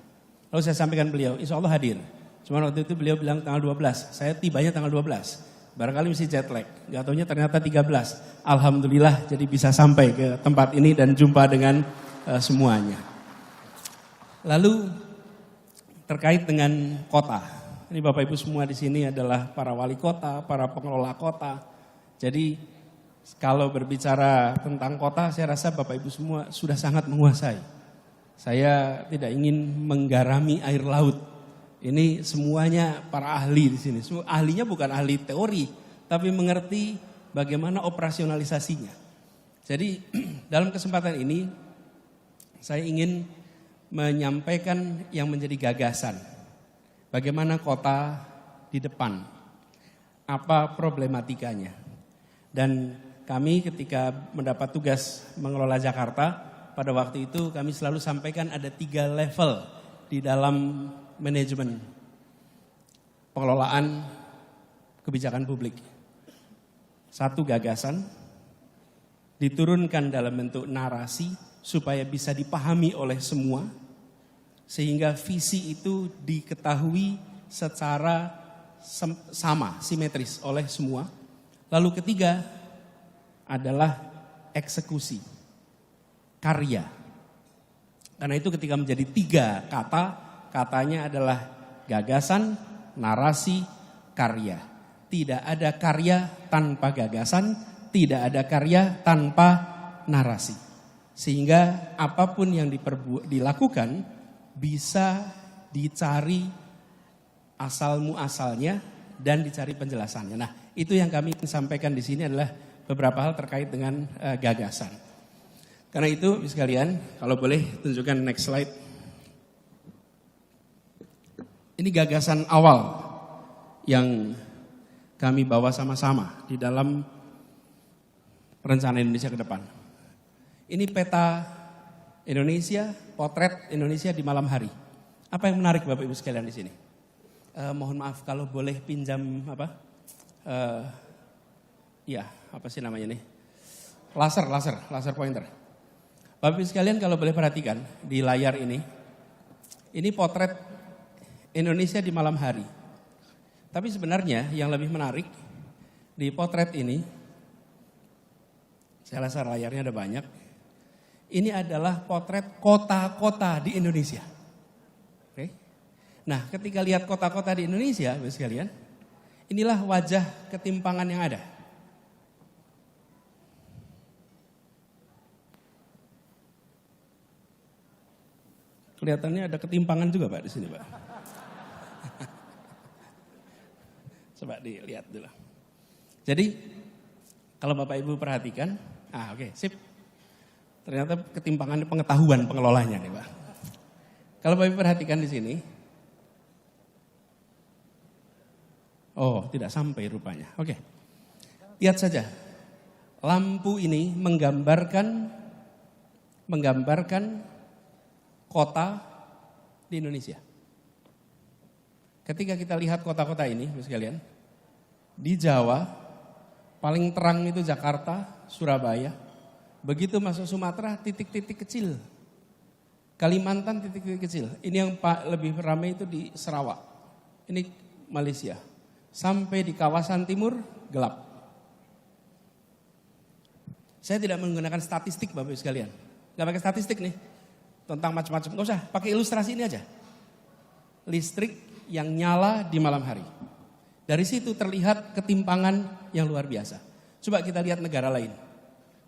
Lalu saya sampaikan beliau, insya Allah hadir. Cuma waktu itu beliau bilang tanggal 12, saya tibanya tanggal 12. Barangkali mesti jet lag, gak taunya ternyata 13. Alhamdulillah jadi bisa sampai ke tempat ini dan jumpa dengan semuanya. Lalu terkait dengan kota, ini Bapak Ibu semua di sini adalah para wali kota, para pengelola kota. Jadi kalau berbicara tentang kota, saya rasa Bapak Ibu semua sudah sangat menguasai. Saya tidak ingin menggarami air laut. Ini semuanya para ahli di sini. Ahlinya bukan ahli teori, tapi mengerti bagaimana operasionalisasinya. Jadi dalam kesempatan ini saya ingin menyampaikan yang menjadi gagasan. Bagaimana kota di depan, apa problematikanya. Dan kami ketika mendapat tugas mengelola Jakarta, pada waktu itu kami selalu sampaikan ada 3 level di dalam manajemen pengelolaan kebijakan publik. 1, gagasan, diturunkan dalam bentuk narasi supaya bisa dipahami oleh semua, sehingga visi itu diketahui secara sama, simetris oleh semua. Lalu ketiga adalah eksekusi, karya. Karena itu ketika menjadi 3 kata, katanya adalah gagasan, narasi, karya. Tidak ada karya tanpa gagasan, tidak ada karya tanpa narasi. Sehingga apapun yang dilakukan bisa dicari asal muasalnya dan dicari penjelasannya. Nah, itu yang kami ingin sampaikan di sini adalah beberapa hal terkait dengan gagasan. Karena itu sekalian, kalau boleh tunjukkan next slide. Ini gagasan awal yang kami bawa sama-sama di dalam perencanaan Indonesia ke depan. Ini peta Indonesia, potret Indonesia di malam hari. Apa yang menarik Bapak Ibu sekalian di sini? Mohon maaf kalau boleh pinjam apa sih namanya nih? Laser pointer. Bapak Ibu sekalian kalau boleh perhatikan di layar ini potret Indonesia di malam hari. Tapi sebenarnya yang lebih menarik di potret ini, saya rasa layarnya ada banyak. Ini adalah potret kota-kota di Indonesia. Oke. Nah, ketika lihat kota-kota di Indonesia, Bapak sekalian, inilah wajah ketimpangan yang ada. Kelihatannya ada ketimpangan juga Pak di sini Pak. Coba dilihat dulu. Jadi kalau Bapak Ibu perhatikan, oke, sip. Ternyata ketimpangan pengetahuan pengelolanya nih Pak. Kalau Bapak Ibu perhatikan di sini, tidak sampai rupanya. Oke, lihat saja. Lampu ini menggambarkan kota di Indonesia. Ketika kita lihat kota-kota ini, Bapak sekalian, di Jawa paling terang itu Jakarta, Surabaya. Begitu masuk Sumatera, titik-titik kecil. Kalimantan titik-titik kecil. Ini yang lebih ramai itu di Sarawak. Ini Malaysia. Sampai di kawasan timur gelap. Saya tidak menggunakan statistik Bapak Ibu sekalian. Gak pakai statistik nih. Tentang macam-macam. Gak usah, pakai ilustrasi ini aja. Listrik yang nyala di malam hari. Dari situ terlihat ketimpangan yang luar biasa. Coba kita lihat negara lain.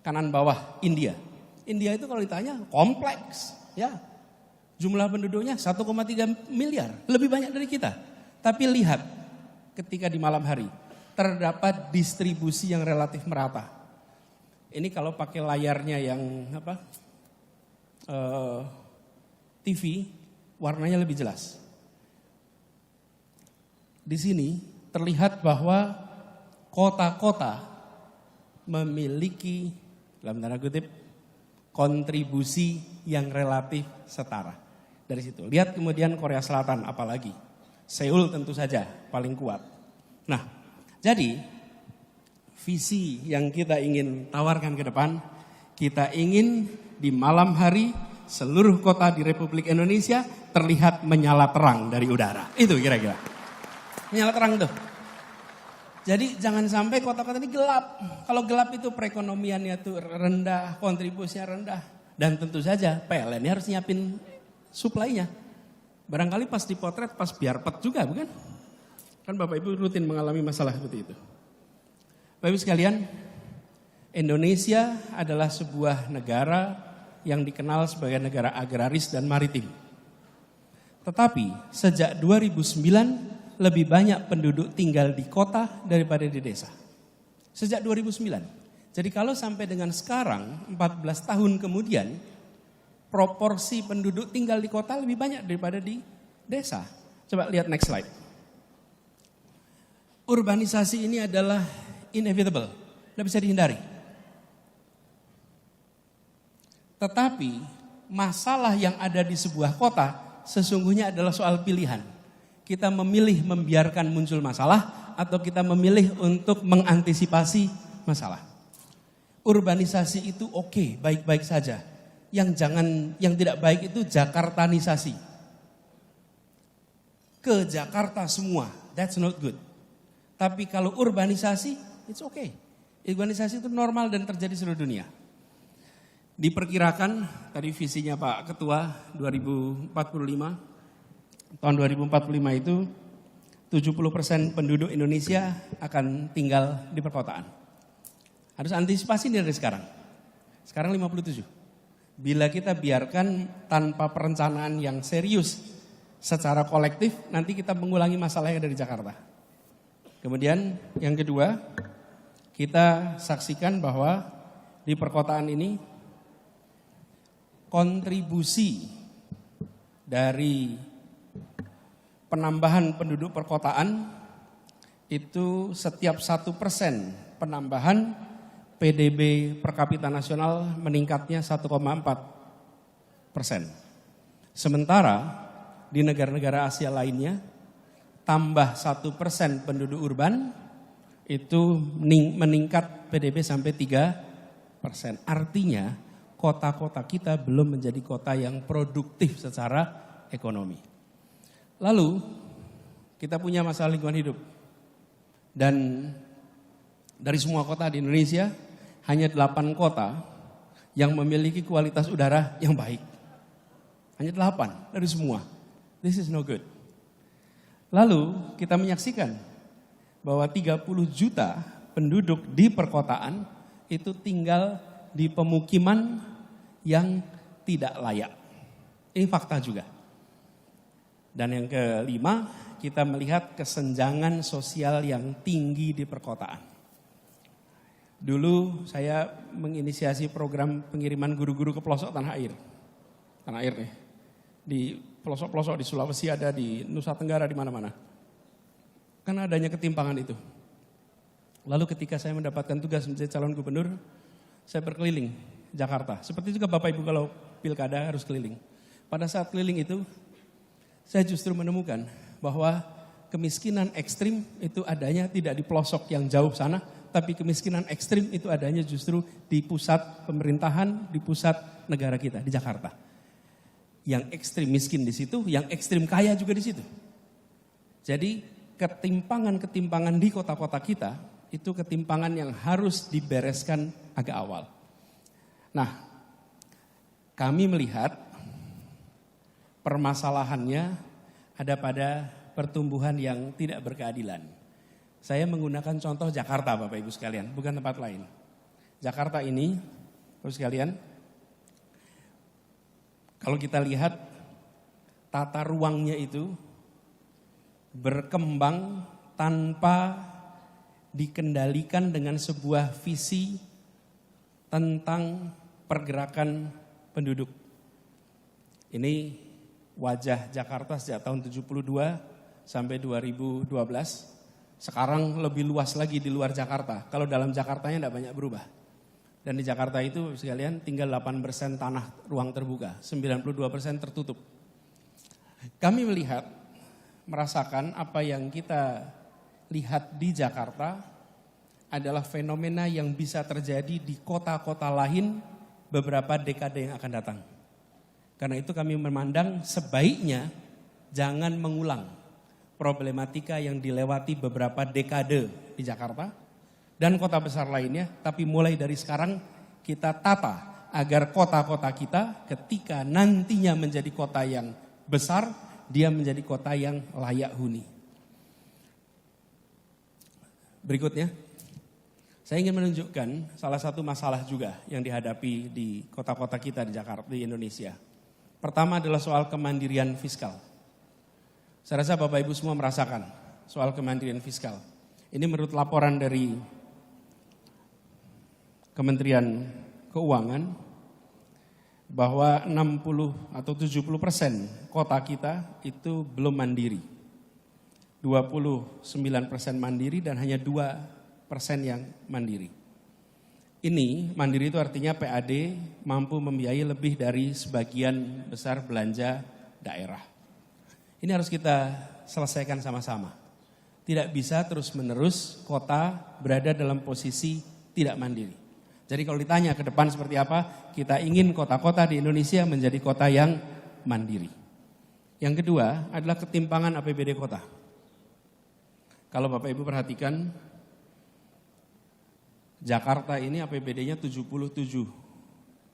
Kanan bawah India. India itu kalau ditanya kompleks. Ya, jumlah penduduknya 1,3 miliar. Lebih banyak dari kita. Tapi lihat ketika di malam hari. Terdapat distribusi yang relatif merata. Ini kalau pakai layarnya yang TV, warnanya lebih jelas. Di sini terlihat bahwa kota-kota memiliki, dalam tanda kutip, kontribusi yang relatif setara. Dari situ, lihat kemudian Korea Selatan apalagi. Seoul tentu saja paling kuat. Nah, jadi visi yang kita ingin tawarkan ke depan, kita ingin di malam hari seluruh kota di Republik Indonesia terlihat menyala terang dari udara. Itu kira-kira. Menyala terang tuh. Jadi jangan sampai kota-kota ini gelap. Kalau gelap itu perekonomiannya tuh rendah, kontribusinya rendah. Dan tentu saja PLN harus nyiapin suplainya. Barangkali pas dipotret pas biarpet juga bukan? Kan Bapak Ibu rutin mengalami masalah seperti itu. Bapak Ibu sekalian, Indonesia adalah sebuah negara yang dikenal sebagai negara agraris dan maritim. Tetapi sejak 2009 lebih banyak penduduk tinggal di kota daripada di desa. Sejak 2009. Jadi kalau sampai dengan sekarang 14 tahun kemudian proporsi penduduk tinggal di kota lebih banyak daripada di desa. Coba lihat next slide. Urbanisasi ini adalah inevitable, tidak bisa dihindari. Tetapi masalah yang ada di sebuah kota sesungguhnya adalah soal pilihan. Kita memilih membiarkan muncul masalah atau kita memilih untuk mengantisipasi masalah. Urbanisasi itu oke, baik-baik saja. Yang tidak baik itu Jakartanisasi. Ke Jakarta semua, that's not good. Tapi kalau urbanisasi, it's okay. Urbanisasi itu normal dan terjadi di seluruh dunia. Diperkirakan, tadi visinya Pak Ketua 2045, tahun 2045 itu 70% penduduk Indonesia akan tinggal di perkotaan. Harus antisipasi dari sekarang. Sekarang 57. Bila kita biarkan tanpa perencanaan yang serius secara kolektif, nanti kita mengulangi masalah yang ada di Jakarta. Kemudian yang kedua, kita saksikan bahwa di perkotaan ini kontribusi dari penambahan penduduk perkotaan itu setiap 1% penambahan PDB per kapita nasional meningkatnya 1,4%. Sementara di negara-negara Asia lainnya tambah 1% penduduk urban itu meningkat PDB sampai 3%. Artinya kota-kota kita belum menjadi kota yang produktif secara ekonomi. Lalu kita punya masalah lingkungan hidup. Dan dari semua kota di Indonesia hanya 8 kota yang memiliki kualitas udara yang baik. Hanya 8 dari semua. This is no good. Lalu kita menyaksikan bahwa 30 juta penduduk di perkotaan itu tinggal di pemukiman yang tidak layak. Ini fakta juga. Dan yang kelima, kita melihat kesenjangan sosial yang tinggi di perkotaan. Dulu saya menginisiasi program pengiriman guru-guru ke pelosok tanah air. Tanah air nih. Di pelosok-pelosok di Sulawesi ada, di Nusa Tenggara, di mana-mana. Karena adanya ketimpangan itu. Lalu ketika saya mendapatkan tugas menjadi calon gubernur, saya berkeliling Jakarta. Seperti juga Bapak Ibu kalau pilkada harus keliling. Pada saat keliling itu, saya justru menemukan bahwa kemiskinan ekstrim itu adanya tidak di pelosok yang jauh sana, tapi kemiskinan ekstrim itu adanya justru di pusat pemerintahan, di pusat negara kita, di Jakarta. Yang ekstrim miskin di situ, yang ekstrim kaya juga di situ. Jadi ketimpangan-ketimpangan di kota-kota kita itu ketimpangan yang harus dibereskan agak awal. Nah, kami melihat permasalahannya ada pada pertumbuhan yang tidak berkeadilan. Saya menggunakan contoh Jakarta Bapak Ibu sekalian, bukan tempat lain. Jakarta ini, Bapak Ibu sekalian, kalau kita lihat tata ruangnya itu berkembang tanpa dikendalikan dengan sebuah visi tentang pergerakan penduduk. Ini wajah Jakarta sejak tahun 72 sampai 2012. Sekarang lebih luas lagi di luar Jakarta. Kalau dalam Jakartanya tidak banyak berubah. Dan di Jakarta itu sekalian tinggal 8% tanah ruang terbuka, 92% tertutup. Kami merasakan apa yang kita lihat di Jakarta adalah fenomena yang bisa terjadi di kota-kota lain beberapa dekade yang akan datang. Karena itu kami memandang sebaiknya jangan mengulang problematika yang dilewati beberapa dekade di Jakarta dan kota besar lainnya, tapi mulai dari sekarang kita tata agar kota-kota kita ketika nantinya menjadi kota yang besar, dia menjadi kota yang layak huni. Berikutnya, saya ingin menunjukkan salah satu masalah juga yang dihadapi di kota-kota kita di Jakarta, di Indonesia. Pertama adalah soal kemandirian fiskal. Saya rasa Bapak Ibu semua merasakan soal kemandirian fiskal. Ini menurut laporan dari Kementerian Keuangan bahwa 60 atau 70% kota kita itu belum mandiri. 29% mandiri dan hanya 2% yang mandiri. Ini mandiri itu artinya PAD mampu membiayai lebih dari sebagian besar belanja daerah. Ini harus kita selesaikan sama-sama. Tidak bisa terus-menerus kota berada dalam posisi tidak mandiri. Jadi kalau ditanya ke depan seperti apa, kita ingin kota-kota di Indonesia menjadi kota yang mandiri. Yang kedua adalah ketimpangan APBD kota. Kalau Bapak Ibu perhatikan, Jakarta ini APBD-nya 77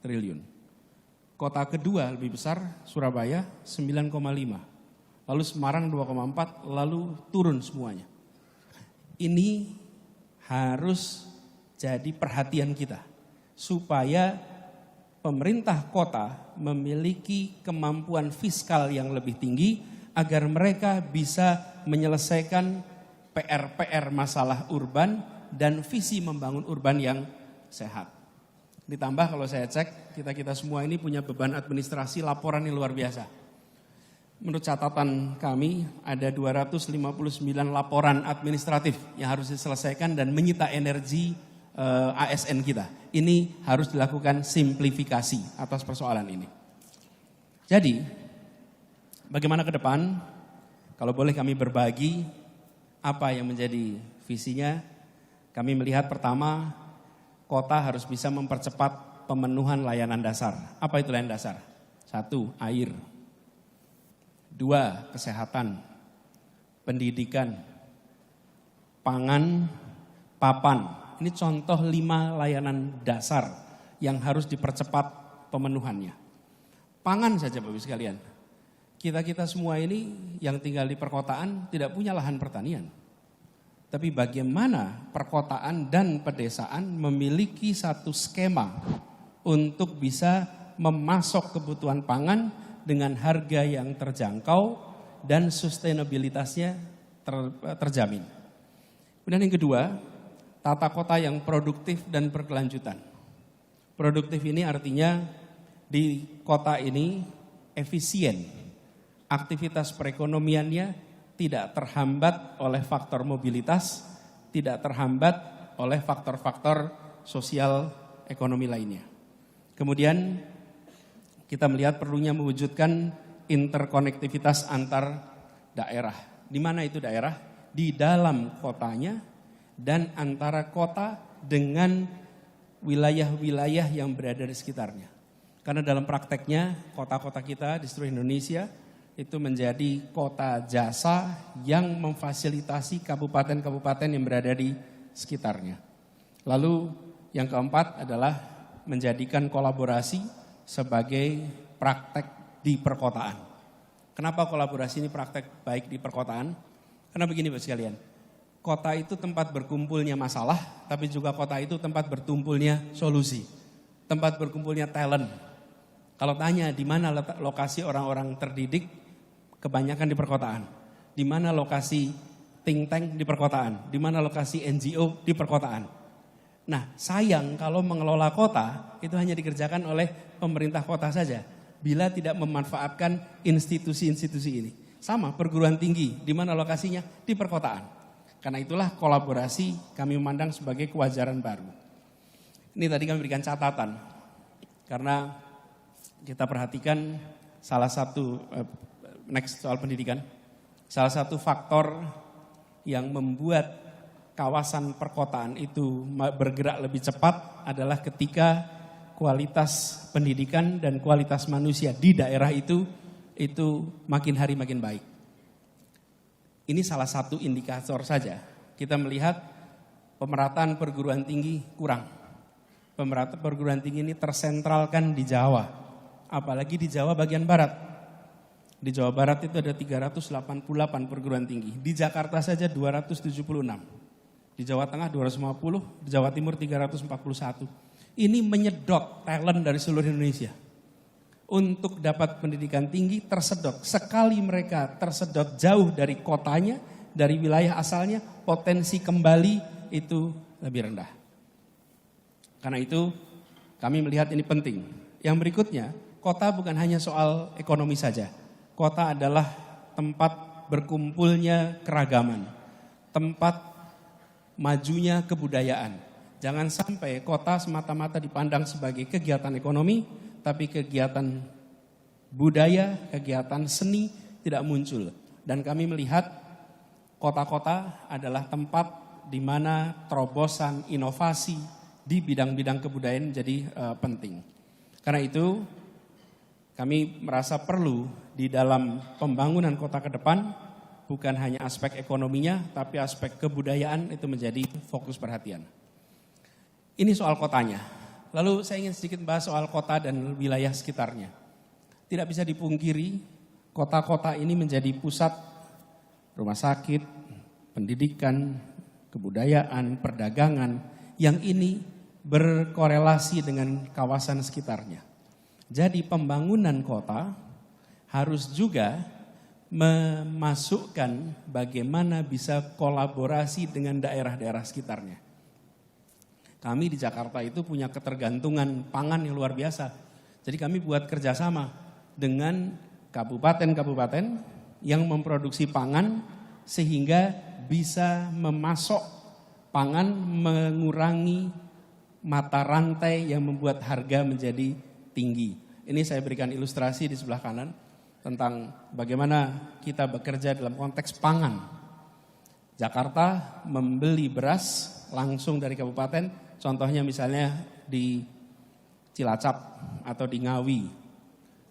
triliun. Kota kedua lebih besar, Surabaya 9,5. Lalu Semarang 2,4, lalu turun semuanya. Ini harus jadi perhatian kita supaya pemerintah kota memiliki kemampuan fiskal yang lebih tinggi agar mereka bisa menyelesaikan PR-PR masalah urban dan visi membangun urban yang sehat. Ditambah kalau saya cek, kita semua ini punya beban administrasi laporan yang luar biasa. menurut catatan kami ada 259 laporan administratif yang harus diselesaikan dan menyita energi ASN kita. Ini harus dilakukan simplifikasi atas persoalan ini. Jadi, bagaimana ke depan? Kalau boleh kami berbagi apa yang menjadi visinya, kami melihat pertama, kota harus bisa mempercepat pemenuhan layanan dasar. Apa itu layanan dasar? 1, air. 2, kesehatan, pendidikan, pangan, papan. Ini contoh 5 layanan dasar yang harus dipercepat pemenuhannya. Pangan saja Bapak Ibu sekalian. Kita semua ini yang tinggal di perkotaan tidak punya lahan pertanian. Tapi bagaimana perkotaan dan pedesaan memiliki satu skema untuk bisa memasok kebutuhan pangan dengan harga yang terjangkau dan sustainabilitasnya terjamin. Kemudian yang kedua, tata kota yang produktif dan berkelanjutan. Produktif ini artinya di kota ini efisien. Aktivitas perekonomiannya tidak terhambat oleh faktor mobilitas, tidak terhambat oleh faktor-faktor sosial ekonomi lainnya. Kemudian kita melihat perlunya mewujudkan interkonektivitas antar daerah. Di mana itu daerah? Di dalam kotanya dan antara kota dengan wilayah-wilayah yang berada di sekitarnya. Karena dalam prakteknya kota-kota kita di seluruh Indonesia itu menjadi kota jasa yang memfasilitasi kabupaten-kabupaten yang berada di sekitarnya. Lalu yang keempat adalah menjadikan kolaborasi sebagai praktek di perkotaan. Kenapa kolaborasi ini praktek baik di perkotaan? Karena begini Bapak sekalian, kota itu tempat berkumpulnya masalah, tapi juga kota itu tempat bertumpulnya solusi, tempat berkumpulnya talent. Kalau tanya di mana lokasi orang-orang terdidik, kebanyakan di perkotaan. Di mana lokasi think tank di perkotaan, di mana lokasi NGO di perkotaan. Nah, sayang kalau mengelola kota itu hanya dikerjakan oleh pemerintah kota saja, bila tidak memanfaatkan institusi-institusi ini. Sama perguruan tinggi, di mana lokasinya? Di perkotaan. Karena itulah kolaborasi kami memandang sebagai kewajaran baru. Ini tadi kami berikan catatan, karena kita perhatikan salah satu next soal pendidikan. Salah satu faktor yang membuat kawasan perkotaan itu bergerak lebih cepat adalah ketika kualitas pendidikan dan kualitas manusia di daerah itu makin hari makin baik. Ini salah satu indikator saja. Kita melihat pemerataan perguruan tinggi kurang. Pemerataan perguruan tinggi ini tersentralkan di Jawa, apalagi di Jawa bagian barat. Di Jawa Barat itu ada 388 perguruan tinggi. Di Jakarta saja 276. Di Jawa Tengah 250, di Jawa Timur 341. Ini menyedot talent dari seluruh Indonesia. Untuk dapat pendidikan tinggi tersedot. Sekali mereka tersedot jauh dari kotanya, dari wilayah asalnya, potensi kembali itu lebih rendah. Karena itu kami melihat ini penting. Yang berikutnya, kota bukan hanya soal ekonomi saja. Kota adalah tempat berkumpulnya keragaman, tempat majunya kebudayaan. Jangan sampai kota semata-mata dipandang sebagai kegiatan ekonomi, tapi kegiatan budaya, kegiatan seni tidak muncul. Dan kami melihat kota-kota adalah tempat di mana terobosan inovasi di bidang-bidang kebudayaan menjadi penting. Karena itu kami merasa perlu di dalam pembangunan kota ke depan bukan hanya aspek ekonominya, tapi aspek kebudayaan itu menjadi fokus perhatian. Ini soal kotanya. Lalu saya ingin sedikit bahas soal kota dan wilayah sekitarnya. Tidak bisa dipungkiri, kota-kota ini menjadi pusat rumah sakit, pendidikan, kebudayaan, perdagangan, yang ini berkorelasi dengan kawasan sekitarnya. Jadi pembangunan kota harus juga memasukkan bagaimana bisa kolaborasi dengan daerah-daerah sekitarnya. Kami di Jakarta itu punya ketergantungan pangan yang luar biasa. Jadi kami buat kerjasama dengan kabupaten-kabupaten yang memproduksi pangan sehingga bisa memasok pangan, mengurangi mata rantai yang membuat harga menjadi tinggi. Ini saya berikan ilustrasi di sebelah kanan tentang bagaimana kita bekerja dalam konteks pangan. Jakarta membeli beras langsung dari kabupaten, contohnya misalnya di Cilacap atau di Ngawi.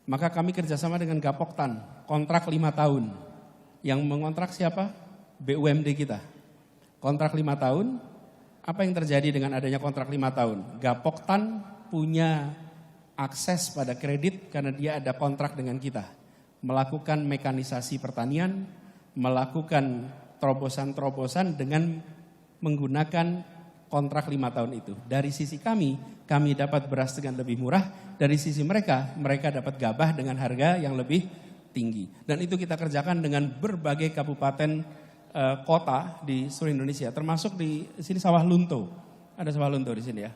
Maka kami kerjasama dengan Gapoktan, kontrak 5 tahun. Yang mengontrak siapa? BUMD kita. Kontrak 5 tahun, apa yang terjadi dengan adanya kontrak 5 tahun? Gapoktan punya akses pada kredit karena dia ada kontrak dengan kita. Melakukan mekanisasi pertanian, melakukan terobosan-terobosan dengan menggunakan kontrak 5 tahun itu. Dari sisi kami dapat beras dengan lebih murah. Dari sisi mereka dapat gabah dengan harga yang lebih tinggi. Dan itu kita kerjakan dengan berbagai kabupaten kota di seluruh Indonesia. Termasuk di sini Sawah Lunto. Ada Sawah Lunto di sini ya.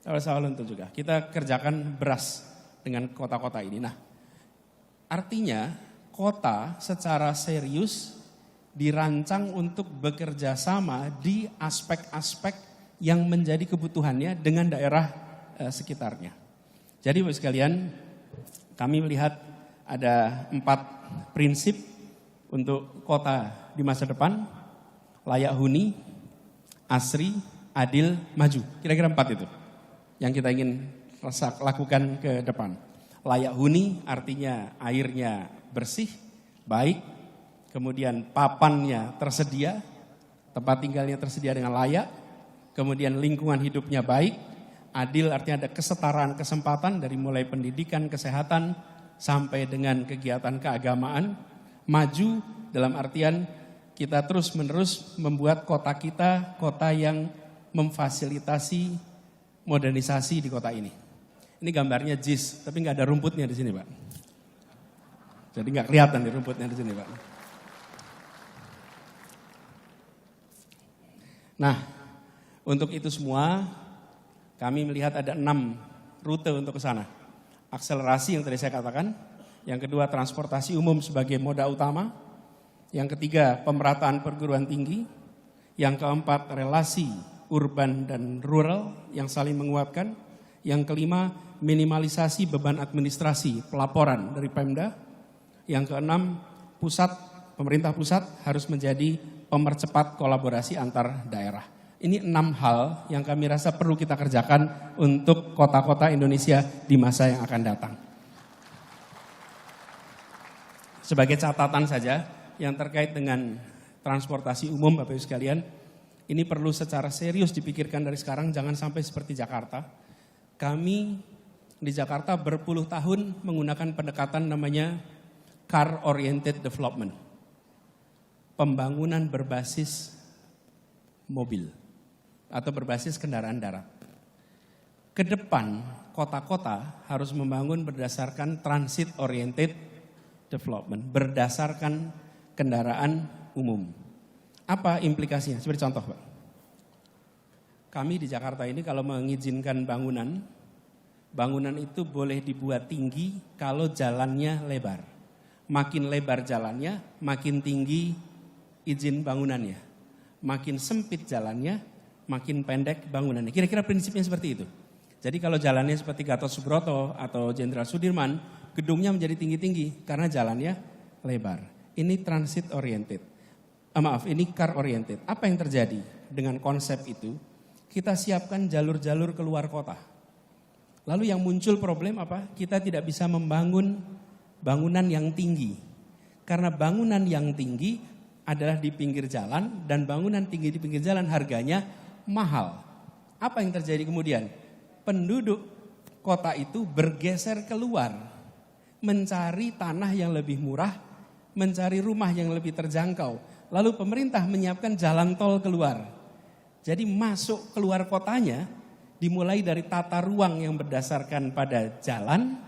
Ada Sawah Lunto juga. Kita kerjakan beras dengan kota-kota ini. Nah, artinya kota secara serius dirancang untuk bekerja sama di aspek-aspek yang menjadi kebutuhannya dengan daerah sekitarnya. Jadi Bapak sekalian, kami melihat ada 4 prinsip untuk kota di masa depan: layak huni, asri, adil, maju. Kira-kira 4 itu yang kita ingin lakukan ke depan. Layak huni artinya airnya bersih, baik, kemudian papannya tersedia, tempat tinggalnya tersedia dengan layak, kemudian lingkungan hidupnya baik, adil artinya ada kesetaraan kesempatan dari mulai pendidikan, kesehatan, sampai dengan kegiatan keagamaan. Maju dalam artian kita terus-menerus membuat kota kita kota yang memfasilitasi modernisasi di kota ini. Ini gambarnya JIS, tapi nggak ada rumputnya di sini, Pak. Jadi nggak kelihatan di rumputnya di sini, Pak. Nah, untuk itu semua kami melihat ada 6 rute untuk ke sana. Akselerasi yang tadi saya katakan, yang kedua transportasi umum sebagai moda utama, yang ketiga pemerataan perguruan tinggi, yang keempat relasi urban dan rural yang saling menguatkan, yang kelima minimalisasi beban administrasi pelaporan dari Pemda, yang keenam pemerintah pusat harus menjadi pemercepat kolaborasi antar daerah. Ini 6 hal yang kami rasa perlu kita kerjakan untuk kota-kota Indonesia di masa yang akan datang. Sebagai catatan saja yang terkait dengan transportasi umum Bapak Ibu sekalian, ini perlu secara serius dipikirkan dari sekarang, jangan sampai seperti Jakarta. Kami di Jakarta berpuluh tahun menggunakan pendekatan namanya car oriented development. Pembangunan berbasis mobil atau berbasis kendaraan darat. Ke depan kota-kota harus membangun berdasarkan transit oriented development, berdasarkan kendaraan umum. Apa implikasinya? Seperti contoh, Pak. Kami di Jakarta ini kalau mengizinkan bangunan itu boleh dibuat tinggi kalau jalannya lebar. Makin lebar jalannya, makin tinggi izin bangunannya. Makin sempit jalannya, makin pendek bangunannya. Kira-kira prinsipnya seperti itu. Jadi kalau jalannya seperti Gatot Subroto atau Jenderal Sudirman, gedungnya menjadi tinggi-tinggi karena jalannya lebar. Ini transit oriented. Ini car oriented. Apa yang terjadi dengan konsep itu? Kita siapkan jalur-jalur keluar kota. Lalu yang muncul problem apa? Kita tidak bisa membangun bangunan yang tinggi. Karena bangunan yang tinggi adalah di pinggir jalan dan bangunan tinggi di pinggir jalan harganya mahal. Apa yang terjadi kemudian? Penduduk kota itu bergeser keluar, mencari tanah yang lebih murah, mencari rumah yang lebih terjangkau. Lalu pemerintah menyiapkan jalan tol keluar. Jadi masuk keluar kotanya dimulai dari tata ruang yang berdasarkan pada jalan,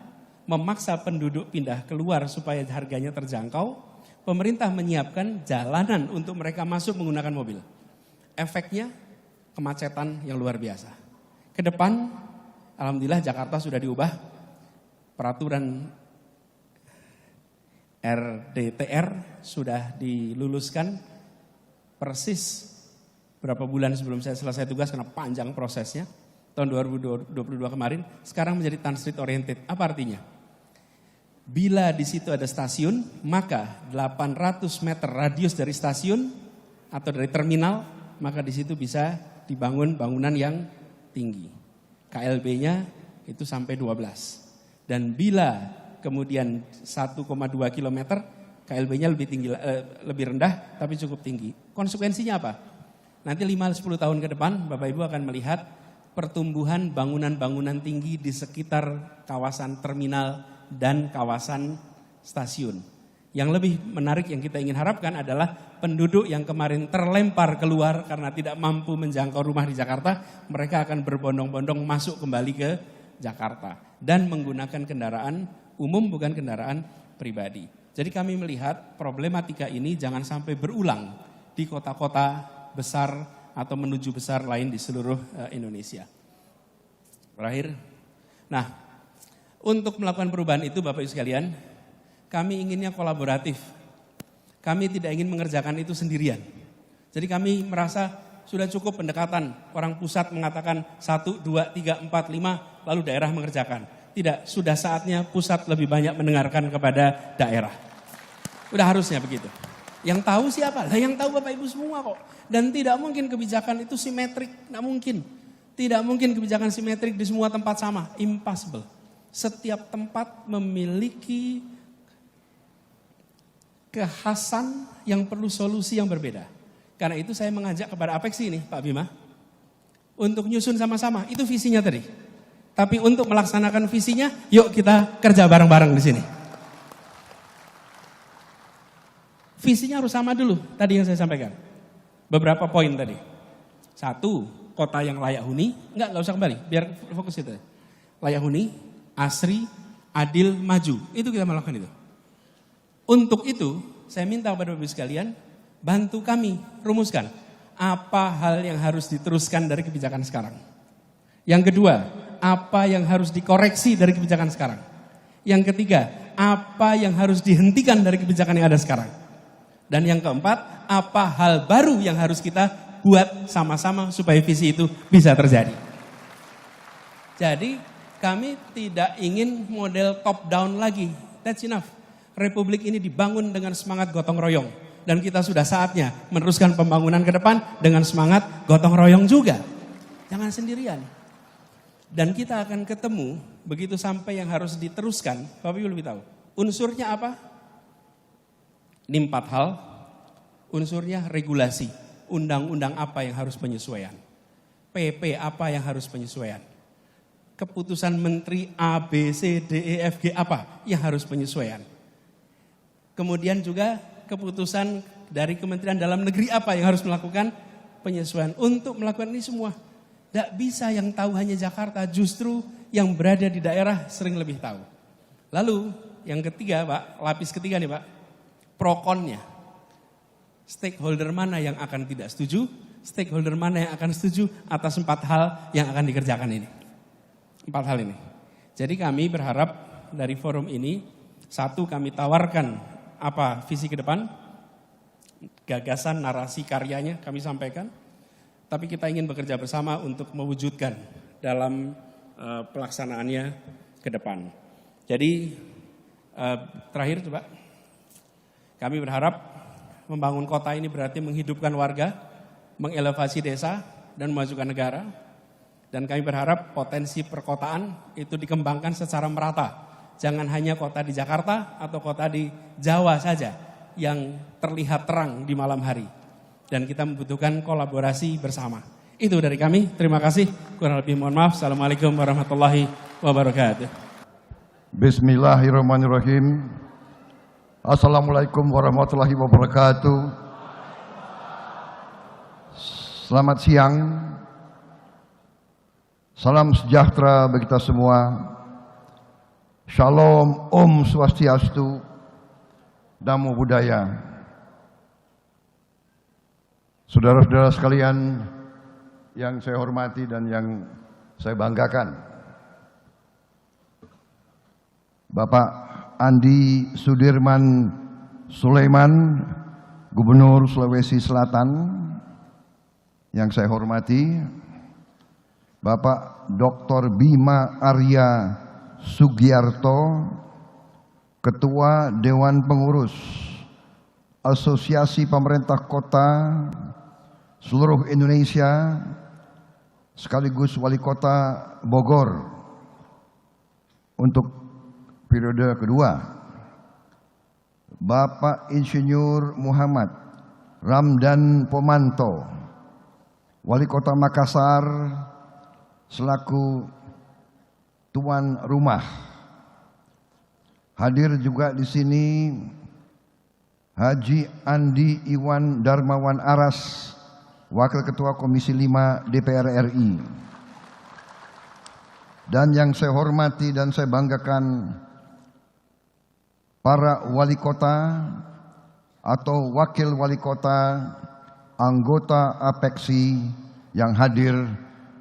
memaksa penduduk pindah keluar supaya harganya terjangkau. Pemerintah menyiapkan jalanan untuk mereka masuk menggunakan mobil. Efeknya kemacetan yang luar biasa. Ke depan, alhamdulillah Jakarta sudah diubah peraturan RDTR sudah diluluskan persis berapa bulan sebelum saya selesai tugas karena panjang prosesnya. Tahun 2022 kemarin, sekarang menjadi transit oriented. Apa artinya? Bila di situ ada stasiun, maka 800 meter radius dari stasiun atau dari terminal, maka di situ bisa dibangun bangunan yang tinggi. KLB-nya itu sampai 12. Dan bila kemudian 1,2 kilometer, KLB-nya lebih tinggi, lebih rendah tapi cukup tinggi. Konsekuensinya apa? Nanti 5-10 tahun ke depan Bapak Ibu akan melihat pertumbuhan bangunan-bangunan tinggi di sekitar kawasan terminal dan kawasan stasiun. Yang lebih menarik yang kita ingin harapkan adalah penduduk yang kemarin terlempar keluar karena tidak mampu menjangkau rumah di Jakarta, mereka akan berbondong-bondong masuk kembali ke Jakarta dan menggunakan kendaraan umum bukan kendaraan pribadi. Jadi kami melihat problematika ini jangan sampai berulang di kota-kota besar atau menuju besar lain di seluruh Indonesia. Terakhir, nah untuk melakukan perubahan itu Bapak Ibu sekalian, kami inginnya kolaboratif. Kami tidak ingin mengerjakan itu sendirian. Jadi kami merasa sudah cukup pendekatan. Orang pusat mengatakan 1, 2, 3, 4, 5, lalu daerah mengerjakan. Tidak, sudah saatnya pusat lebih banyak mendengarkan kepada daerah. Udah harusnya begitu. Yang tahu siapa? Lah yang tahu Bapak Ibu semua kok. Dan tidak mungkin kebijakan itu simetrik, tidak mungkin. Tidak mungkin kebijakan simetrik di semua tempat sama, impossible. Setiap tempat memiliki kekhasan yang perlu solusi yang berbeda. Karena itu saya mengajak kepada Apexi ini, Pak Bima, untuk nyusun sama-sama, itu visinya tadi. Tapi untuk melaksanakan visinya, yuk kita kerja bareng-bareng di sini. Visinya harus sama dulu, tadi yang saya sampaikan. Beberapa poin tadi. 1, kota yang layak huni. Enggak usah kembali, biar fokus itu. Layak huni, asri, adil, maju. Itu kita melakukan itu. Untuk itu, saya minta kepada Bapak Ibu sekalian, bantu kami rumuskan. Apa hal yang harus diteruskan dari kebijakan sekarang. Yang kedua, apa yang harus dikoreksi dari kebijakan sekarang. Yang ketiga, apa yang harus dihentikan dari kebijakan yang ada sekarang. Dan yang keempat, apa hal baru yang harus kita buat sama-sama supaya visi itu bisa terjadi. Jadi kami tidak ingin model top down lagi. That's enough. Republik ini dibangun dengan semangat gotong royong. Dan kita sudah saatnya meneruskan pembangunan ke depan dengan semangat gotong royong juga. Jangan sendirian. Dan kita akan ketemu begitu sampai yang harus diteruskan. Bapak Ibu lebih tahu. Unsurnya apa? Ini 4 hal, unsurnya regulasi, undang-undang apa yang harus penyesuaian, PP apa yang harus penyesuaian, keputusan menteri A, B, C, D, E, F, G apa yang harus penyesuaian. Kemudian juga keputusan dari Kementerian Dalam Negeri apa yang harus melakukan penyesuaian untuk melakukan ini semua. Tidak bisa yang tahu hanya Jakarta, justru yang berada di daerah sering lebih tahu. Lalu yang ketiga Pak, lapis ketiga nih Pak. Pro-konnya, stakeholder mana yang akan tidak setuju, stakeholder mana yang akan setuju atas 4 hal yang akan dikerjakan ini. 4 hal ini. Jadi kami berharap dari forum ini, 1 kami tawarkan apa visi ke depan, gagasan, narasi, karyanya kami sampaikan, tapi kita ingin bekerja bersama untuk mewujudkan dalam pelaksanaannya ke depan. Jadi terakhir coba. Kami berharap membangun kota ini berarti menghidupkan warga, mengelevasi desa, dan memajukan negara. Dan kami berharap potensi perkotaan itu dikembangkan secara merata. Jangan hanya kota di Jakarta atau kota di Jawa saja yang terlihat terang di malam hari. Dan kita membutuhkan kolaborasi bersama. Itu dari kami, terima kasih. Kurang lebih mohon maaf. Assalamualaikum warahmatullahi wabarakatuh. Bismillahirrahmanirrahim. Assalamualaikum warahmatullahi wabarakatuh. Selamat siang. Salam sejahtera bagi kita semua. Shalom, Om Swastiastu, Namo Buddhaya. Saudara-saudara sekalian yang saya hormati dan yang saya banggakan. Bapak Andi Sudirman Sulaiman, Gubernur Sulawesi Selatan, yang saya hormati, Bapak Dr. Bima Arya Sugiarto, Ketua Dewan Pengurus Asosiasi Pemerintah Kota seluruh Indonesia, sekaligus Wali Kota Bogor untuk periode kedua, Bapak Insinyur Muhammad Ramdan Pomanto, Wali Kota Makassar selaku tuan rumah. Hadir juga di sini Haji Andi Iwan Darmawan Aras, Wakil Ketua Komisi 5 DPR RI. Dan yang saya hormati dan saya banggakan, para wali kota atau wakil wali kota, anggota APEKSI yang hadir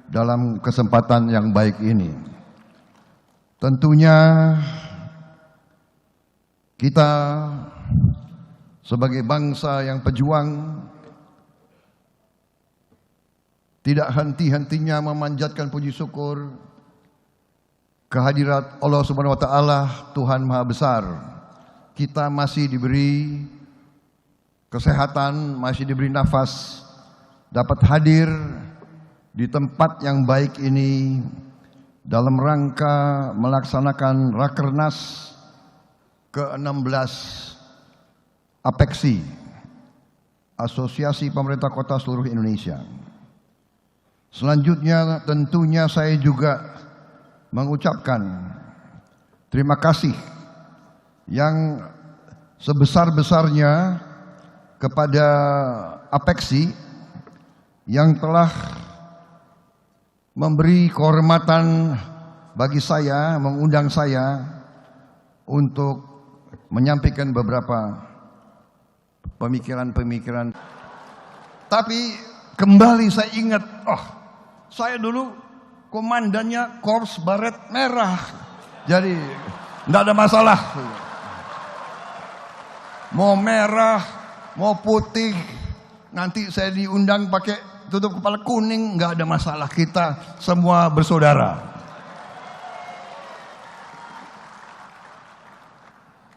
dalam kesempatan yang baik ini. Tentunya kita sebagai bangsa yang pejuang tidak henti-hentinya memanjatkan puji syukur kehadirat Allah Subhanahu wa taala, Tuhan Maha Besar. Kita masih diberi kesehatan, masih diberi nafas, dapat hadir di tempat yang baik ini dalam rangka melaksanakan Rakernas ke-16 APEKSI, Asosiasi Pemerintah Kota Seluruh Indonesia. Selanjutnya tentunya saya juga mengucapkan terima kasih yang sebesar-besarnya kepada APEKSI yang telah memberi kehormatan bagi saya, mengundang saya untuk menyampaikan beberapa pemikiran-pemikiran. Tapi kembali saya ingat, saya dulu komandannya Korps Baret Merah, jadi tidak ada masalah. Mau merah, mau putih, nanti saya diundang pakai tutup kepala kuning, nggak ada masalah. Kita semua bersaudara.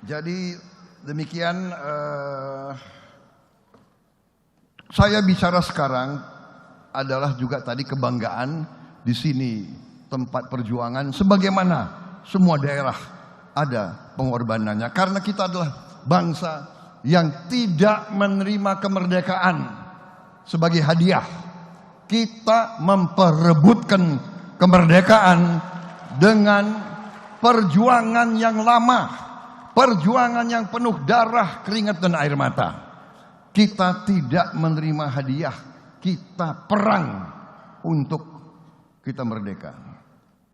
Jadi demikian saya bicara sekarang adalah juga tadi kebanggaan di sini tempat perjuangan, sebagaimana semua daerah ada pengorbanannya, karena kita adalah bangsa yang tidak menerima kemerdekaan sebagai hadiah. Kita memperebutkan kemerdekaan dengan perjuangan yang lama, perjuangan yang penuh darah, keringat dan air mata. Kita tidak menerima hadiah, kita perang untuk kita merdeka.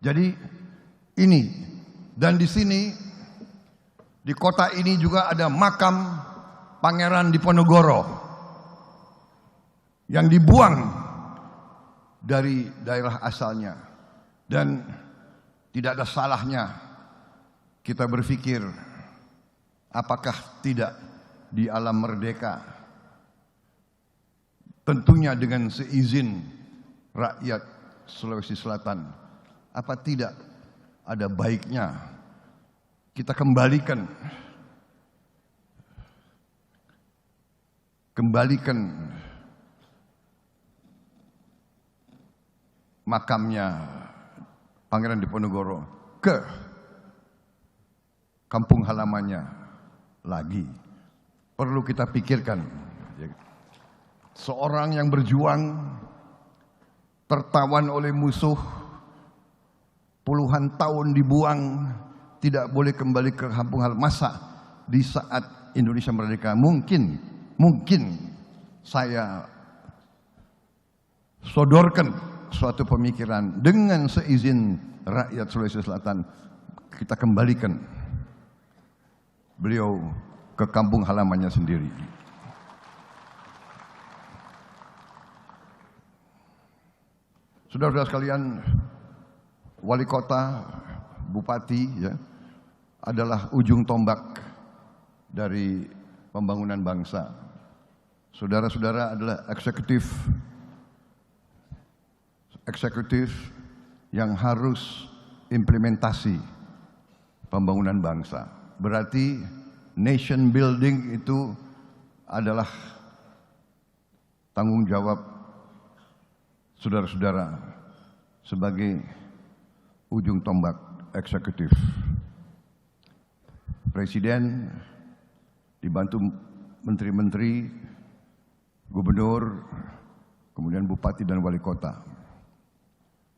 Jadi ini, dan di sini di kota ini juga ada makam Pangeran Diponegoro yang dibuang dari daerah asalnya, dan tidak ada salahnya kita berpikir apakah tidak di alam merdeka, tentunya dengan seizin rakyat Sulawesi Selatan, apa tidak ada baiknya kita kembalikan makamnya Pangeran Diponegoro ke kampung halamannya lagi. Perlu kita pikirkan. Seorang yang berjuang tertawan oleh musuh, puluhan tahun dibuang, tidak boleh kembali ke kampung halaman. Masa di saat Indonesia merdeka mungkin saya sodorkan suatu pemikiran dengan seizin rakyat Sulawesi Selatan, kita kembalikan beliau ke kampung halamannya sendiri. Saudara-saudara sekalian, wali kota, bupati, ya, adalah ujung tombak dari pembangunan bangsa. Saudara-saudara adalah eksekutif yang harus implementasi pembangunan bangsa. Berarti nation building itu adalah tanggung jawab saudara-saudara sebagai ujung tombak eksekutif. Presiden dibantu menteri-menteri, gubernur, kemudian bupati dan wali kota.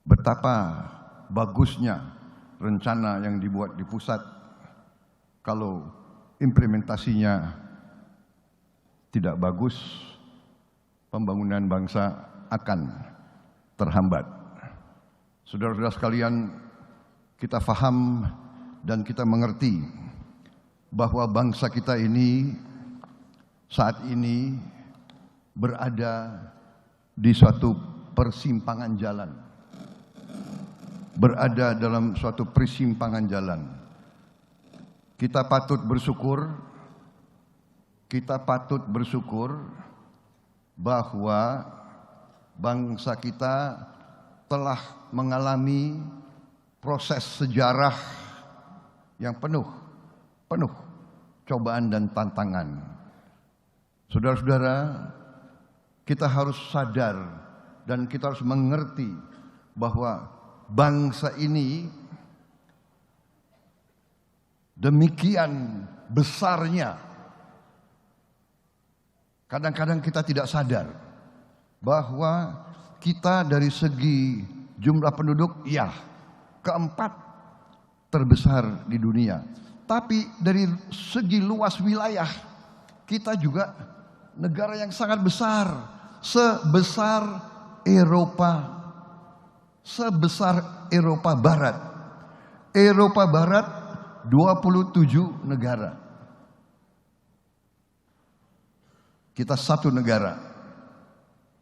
Betapa bagusnya rencana yang dibuat di pusat, kalau implementasinya tidak bagus, pembangunan bangsa akan terhambat. Saudara-saudara sekalian, kita faham dan kita mengerti bahwa bangsa kita ini saat ini berada di suatu persimpangan jalan. Berada dalam suatu persimpangan jalan. Kita patut bersyukur bahwa bangsa kita telah mengalami proses sejarah yang penuh cobaan dan tantangan. Saudara-saudara, kita harus sadar dan kita harus mengerti bahwa bangsa ini demikian besarnya. Kadang-kadang kita tidak sadar bahwa kita dari segi jumlah penduduk, ya, keempat terbesar di dunia. Tapi dari segi luas wilayah, kita juga negara yang sangat besar, sebesar Eropa Barat. Eropa Barat 27 negara. Kita satu negara.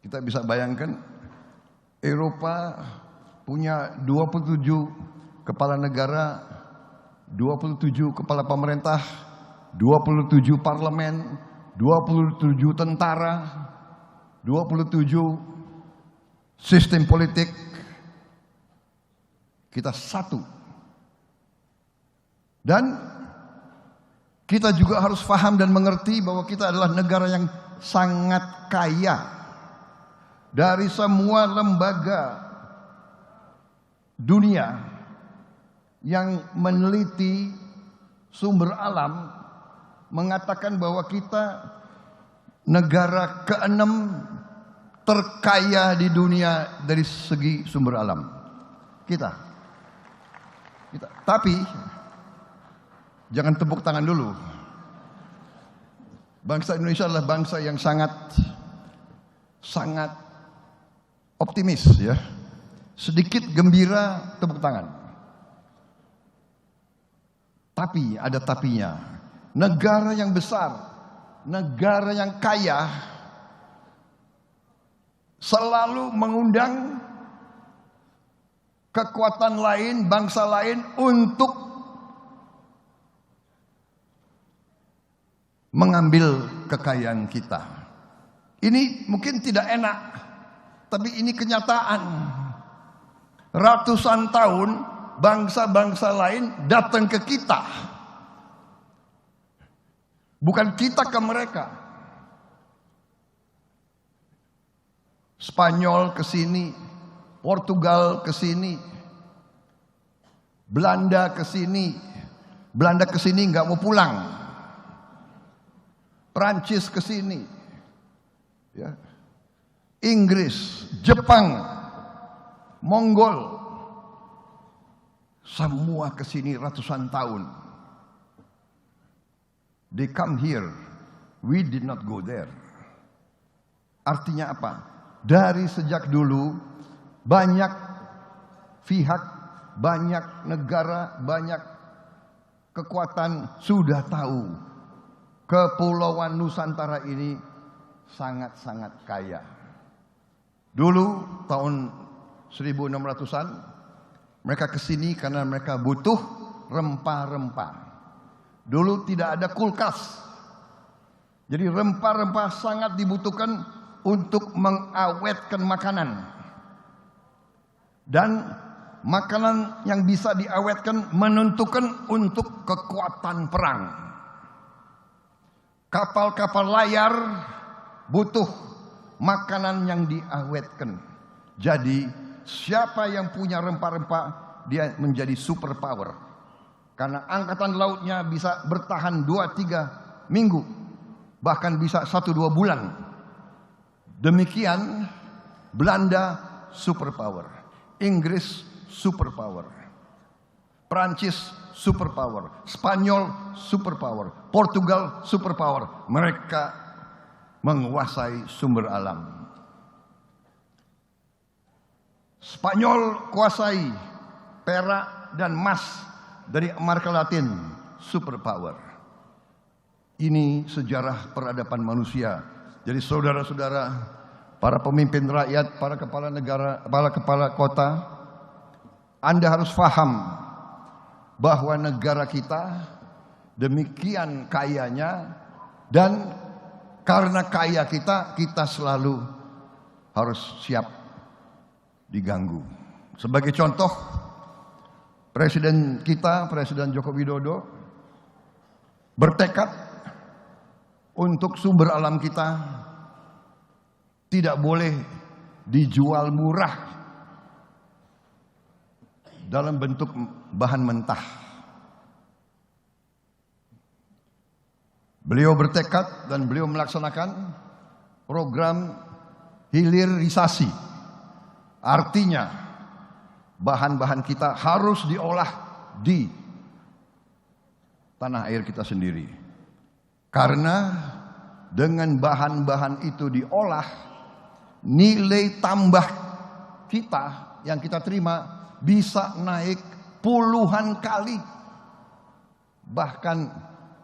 Kita bisa bayangkan Eropa punya 27 kepala negara, 27 kepala pemerintah, 27 parlemen, 27 tentara, 27 sistem politik. Kita satu. Dan kita juga harus paham dan mengerti bahwa kita adalah negara yang sangat kaya. Dari semua lembaga dunia yang meneliti sumber alam mengatakan bahwa kita negara ke-6 terkaya di dunia dari segi sumber alam. Kita. Tapi jangan tepuk tangan dulu. Bangsa Indonesia adalah bangsa yang sangat optimis, ya. Sedikit gembira, tepuk tangan. Tapi ada tapinya. Negara yang besar, negara yang kaya selalu mengundang kekuatan lain, bangsa lain untuk mengambil kekayaan kita. Ini mungkin tidak enak, tapi ini kenyataan. Ratusan tahun bangsa-bangsa lain datang ke kita. Bukan kita ke mereka. Spanyol ke sini, Portugal ke sini, Belanda ke sini. Belanda ke sini nggak mau pulang. Prancis ke sini. Ya. Inggris, Jepang, Mongol, semua ke sini ratusan tahun. They come here, we did not go there. Artinya apa? Dari sejak dulu banyak pihak, banyak negara, banyak kekuatan sudah tahu Kepulauan Nusantara ini sangat-sangat kaya. Dulu tahun 1600-an mereka ke sini karena mereka butuh rempah-rempah. Dulu tidak ada kulkas. Jadi rempah-rempah sangat dibutuhkan untuk mengawetkan makanan. Dan makanan yang bisa diawetkan menentukan untuk kekuatan perang. Kapal-kapal layar butuh makanan yang diawetkan. Jadi siapa yang punya rempah-rempah, dia menjadi superpower. Karena angkatan lautnya bisa bertahan 2-3 minggu, bahkan bisa 1-2 bulan. Demikian Belanda superpower, Inggris superpower, Prancis superpower, Spanyol superpower, Portugal superpower. Mereka menguasai sumber alam. Spanyol kuasai perak dan emas dari Amerika Latin, superpower. Ini sejarah peradaban manusia. Jadi saudara-saudara, para pemimpin rakyat, para kepala negara, para kepala kota, Anda harus paham bahwa negara kita demikian kayanya, dan karena kaya kita selalu harus siap diganggu. Sebagai contoh, Presiden kita, Presiden Joko Widodo, bertekad untuk sumber alam kita tidak boleh dijual murah dalam bentuk bahan mentah. Beliau bertekad dan beliau melaksanakan program hilirisasi. Artinya bahan-bahan kita harus diolah di tanah air kita sendiri. Karena dengan bahan-bahan itu diolah, nilai tambah kita yang kita terima bisa naik puluhan kali, bahkan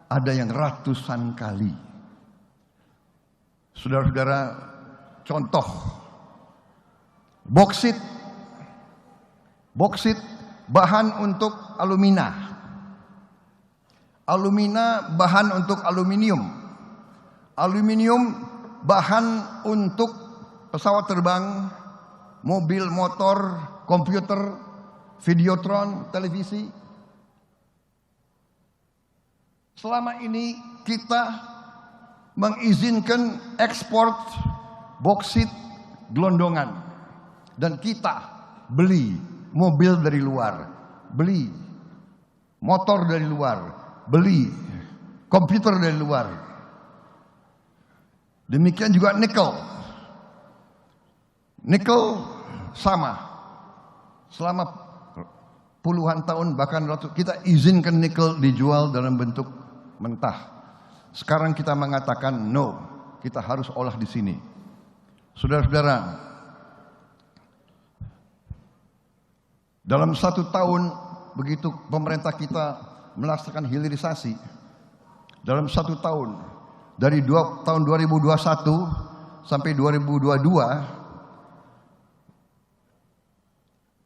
ada yang ratusan kali. Saudara-saudara, contoh boksit bahan untuk alumina, bahan untuk aluminium bahan untuk pesawat terbang, mobil, motor, komputer, videotron, televisi. Selama ini kita mengizinkan ekspor boksit gelondongan, dan kita beli mobil dari luar, beli motor dari luar, beli komputer dari luar. Demikian juga nikel sama. Selama puluhan tahun, bahkan kita izinkan nikel dijual dalam bentuk mentah. Sekarang kita mengatakan no, kita harus olah di sini. Saudara-saudara, dalam 1 tahun begitu pemerintah kita melaksanakan hilirisasi, dalam 1 tahun dari tahun 2021 sampai 2022,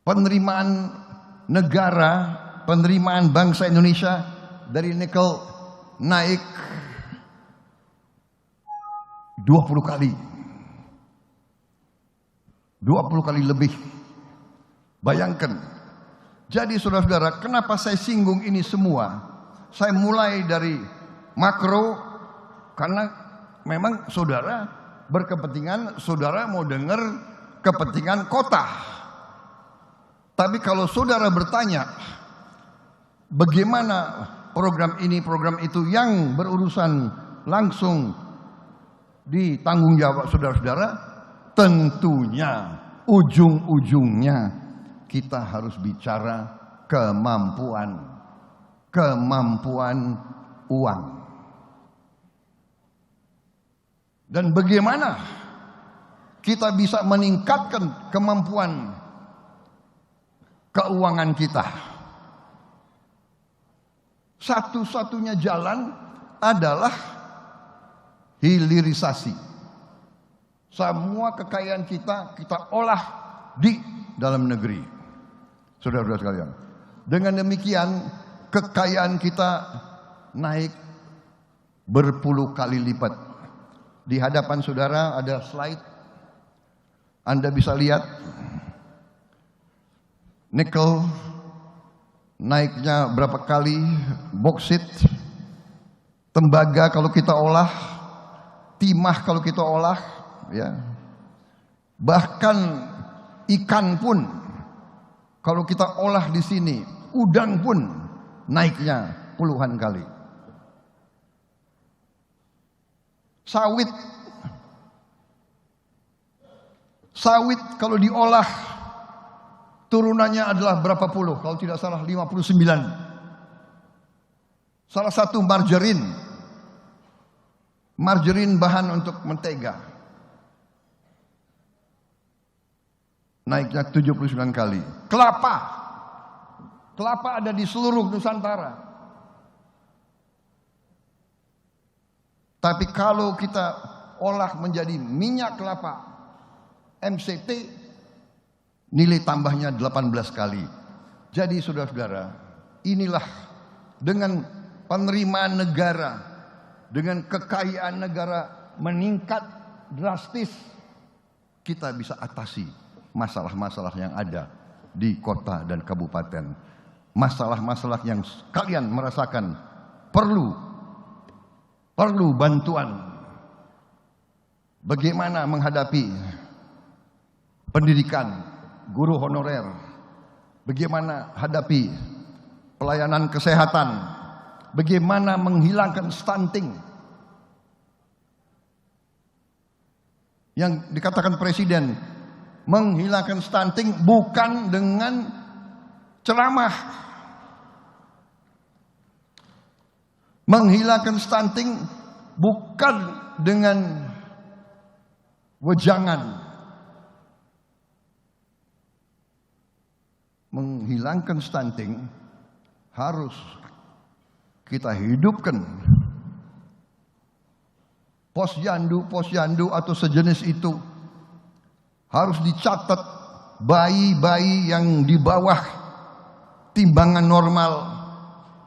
penerimaan negara, penerimaan bangsa Indonesia dari nikel naik 20 kali. 20 kali lebih. Bayangkan. Jadi saudara-saudara, kenapa saya singgung ini semua? Saya mulai dari makro, karena memang saudara berkepentingan, saudara mau dengar kepentingan kota. Tapi kalau saudara bertanya, bagaimana program ini, program itu yang berurusan langsung di tanggung jawab saudara-saudara, tentunya ujung-ujungnya kita harus bicara kemampuan uang. Dan bagaimana kita bisa meningkatkan kemampuan keuangan kita. Satu-satunya jalan adalah hilirisasi. Semua kekayaan kita olah di dalam negeri. Saudara-saudara sekalian, dengan demikian kekayaan kita naik berpuluh kali lipat. Di hadapan saudara ada slide, Anda bisa lihat nikel naiknya berapa kali, boksit, tembaga kalau kita olah, timah kalau kita olah, ya. Bahkan ikan pun kalau kita olah di sini, udang pun naiknya puluhan kali. Sawit kalau diolah turunannya adalah berapa puluh? Kalau tidak salah 59. Salah satu margarin bahan untuk mentega. Naiknya 79 kali. Kelapa ada di seluruh Nusantara. Tapi kalau kita olah menjadi minyak kelapa MCT, nilai tambahnya 18 kali. Jadi saudara-saudara, inilah dengan penerimaan negara, dengan kekayaan negara meningkat drastis, kita bisa atasi masalah-masalah yang ada di kota dan kabupaten. Masalah-masalah yang kalian merasakan perlu bantuan. Bagaimana menghadapi pendidikan guru honorer, bagaimana hadapi pelayanan kesehatan, bagaimana menghilangkan stunting yang dikatakan Presiden. Menghilangkan stunting bukan dengan ceramah, menghilangkan stunting bukan dengan wejangan, menghilangkan stunting harus kita hidupkan. Posyandu atau sejenis itu harus dicatat. Bayi-bayi yang di bawah timbangan normal,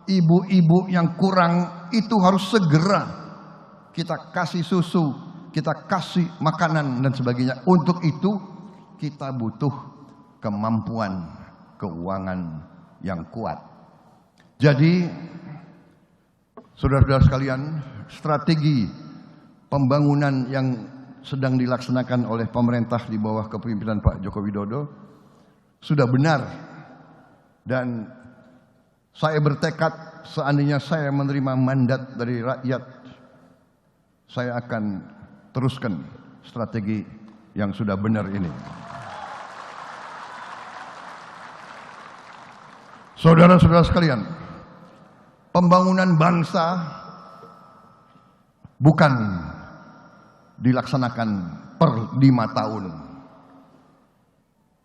ibu-ibu yang kurang, itu harus segera kita kasih susu, kita kasih makanan dan sebagainya. Untuk itu kita butuh kemampuan keuangan yang kuat. Jadi saudara-saudara sekalian, strategi pembangunan yang sedang dilaksanakan oleh pemerintah di bawah kepemimpinan Pak Joko Widodo sudah benar, dan saya bertekad seandainya saya menerima mandat dari rakyat, saya akan teruskan strategi yang sudah benar ini. Saudara-saudara sekalian, pembangunan bangsa bukan dilaksanakan per 5 tahun,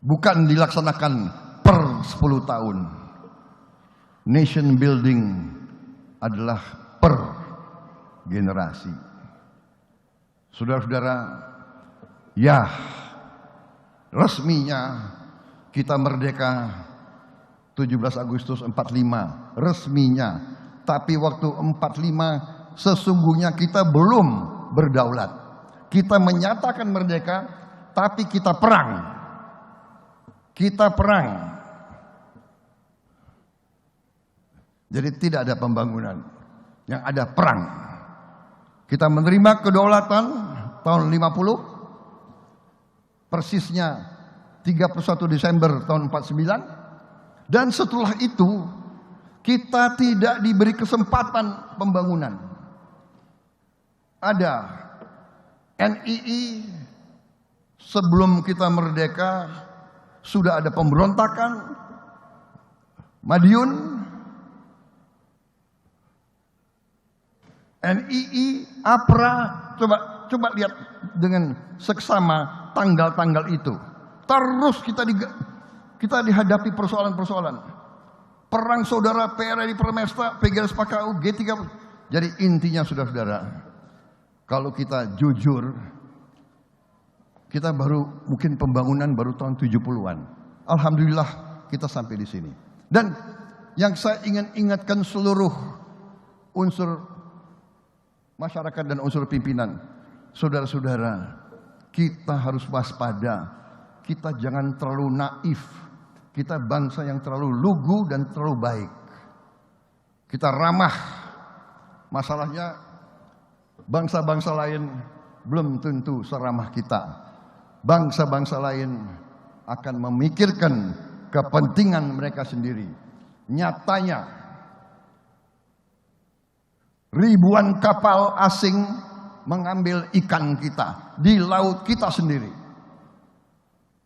bukan dilaksanakan per 10 tahun. Nation building adalah per generasi. Saudara-saudara, ya, resminya kita merdeka 17 Agustus 45, resminya. Tapi waktu 45 sesungguhnya kita belum berdaulat. Kita menyatakan merdeka, tapi kita perang. Kita perang. Jadi tidak ada pembangunan, yang ada perang. Kita menerima kedaulatan tahun 50, persisnya 31 Desember tahun 49, dan setelah itu kita tidak diberi kesempatan pembangunan. Ada NII, sebelum kita merdeka sudah ada pemberontakan, Madiun, NII, APRA, coba lihat dengan seksama tanggal-tanggal itu. Terus kita dihadapi persoalan-persoalan. Perang saudara, PRRI Permesta, PGRS PKU, G3. Jadi intinya saudara-saudara, kalau kita jujur, kita mungkin pembangunan baru tahun 70-an. Alhamdulillah kita sampai di sini. Dan yang saya ingin ingatkan seluruh unsur masyarakat dan unsur pimpinan. Saudara-saudara, kita harus waspada. Kita jangan terlalu naif. Kita bangsa yang terlalu lugu dan terlalu baik. Kita ramah. Masalahnya bangsa-bangsa lain belum tentu seramah kita. Bangsa-bangsa lain akan memikirkan kepentingan mereka sendiri. Nyatanya ribuan kapal asing mengambil ikan kita di laut kita sendiri.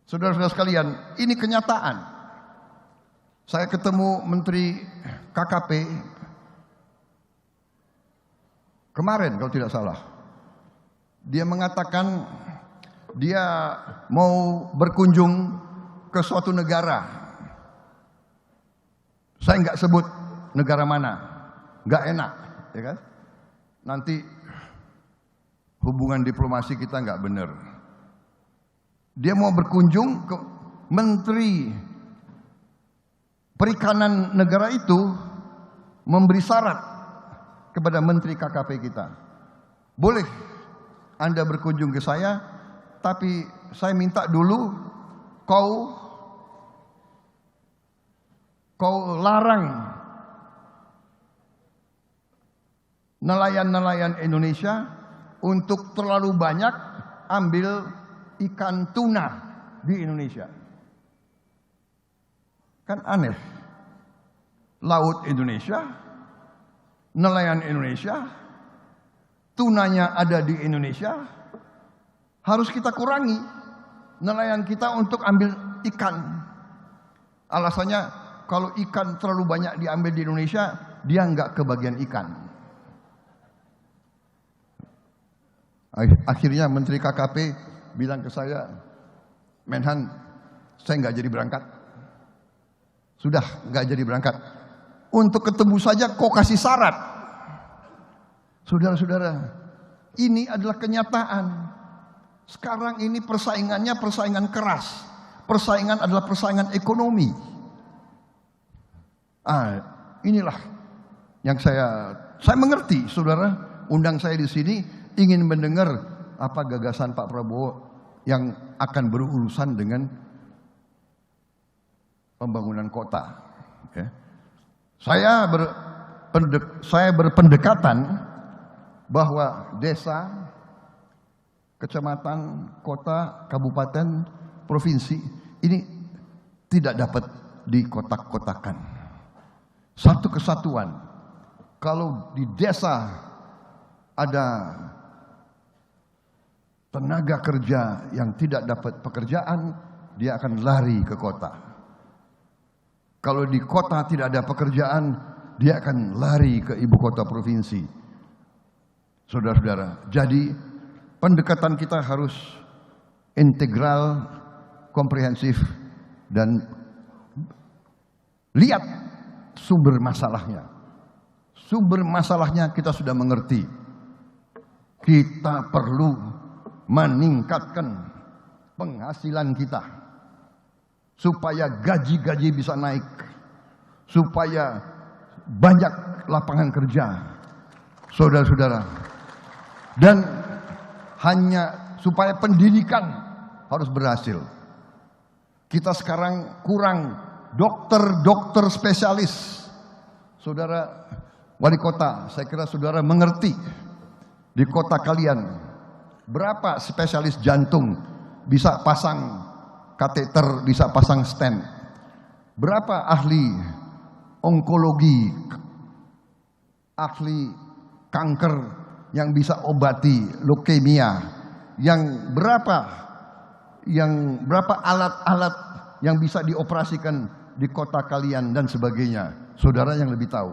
Saudara-saudara sekalian, ini kenyataan. Saya ketemu Menteri KKP kemarin kalau tidak salah. Dia mengatakan dia mau berkunjung ke suatu negara. Saya nggak sebut negara mana, nggak enak, ya kan? Nanti hubungan diplomasi kita nggak benar. Dia mau berkunjung ke Menteri Perikanan negara itu memberi syarat kepada Menteri KKP kita. Boleh Anda berkunjung ke saya, tapi saya minta dulu kau larang nelayan-nelayan Indonesia untuk terlalu banyak ambil ikan tuna di Indonesia. Kan aneh. Laut Indonesia, nelayan Indonesia, tunanya ada di Indonesia, harus kita kurangi nelayan kita untuk ambil ikan. Alasannya kalau ikan terlalu banyak diambil di Indonesia, dia nggak kebagian ikan. Akhirnya Menteri KKP bilang ke saya, Menhan, saya nggak jadi berangkat. Sudah nggak jadi berangkat. Untuk ketemu saja kok kasih syarat. Saudara-saudara, ini adalah kenyataan. Sekarang ini persaingannya persaingan keras. Persaingan adalah persaingan ekonomi. Inilah yang saya mengerti, saudara. Undang saya di sini ingin mendengar apa gagasan Pak Prabowo yang akan berurusan dengan pembangunan kota. Okay. Saya berpendekatan bahwa desa, kecamatan, kota, kabupaten, provinsi ini tidak dapat dikotak-kotakan. Satu kesatuan. Kalau di desa ada tenaga kerja yang tidak dapat pekerjaan, dia akan lari ke kota. Kalau di kota tidak ada pekerjaan, dia akan lari ke ibu kota provinsi. Saudara-saudara, jadi pendekatan kita harus integral, komprehensif, dan lihat sumber masalahnya. Sumber masalahnya kita sudah mengerti. Kita perlu meningkatkan penghasilan kita supaya gaji-gaji bisa naik, supaya banyak lapangan kerja, saudara-saudara, dan hanya supaya pendidikan harus berhasil. Kita sekarang kurang dokter-dokter spesialis. Saudara wali kota, saya kira saudara mengerti di kota kalian berapa spesialis jantung bisa pasang kateter, bisa pasang stent. Berapa ahli onkologi, ahli kanker yang bisa obati leukemia, yang berapa alat-alat yang bisa dioperasikan di kota kalian dan sebagainya. Saudara yang lebih tahu.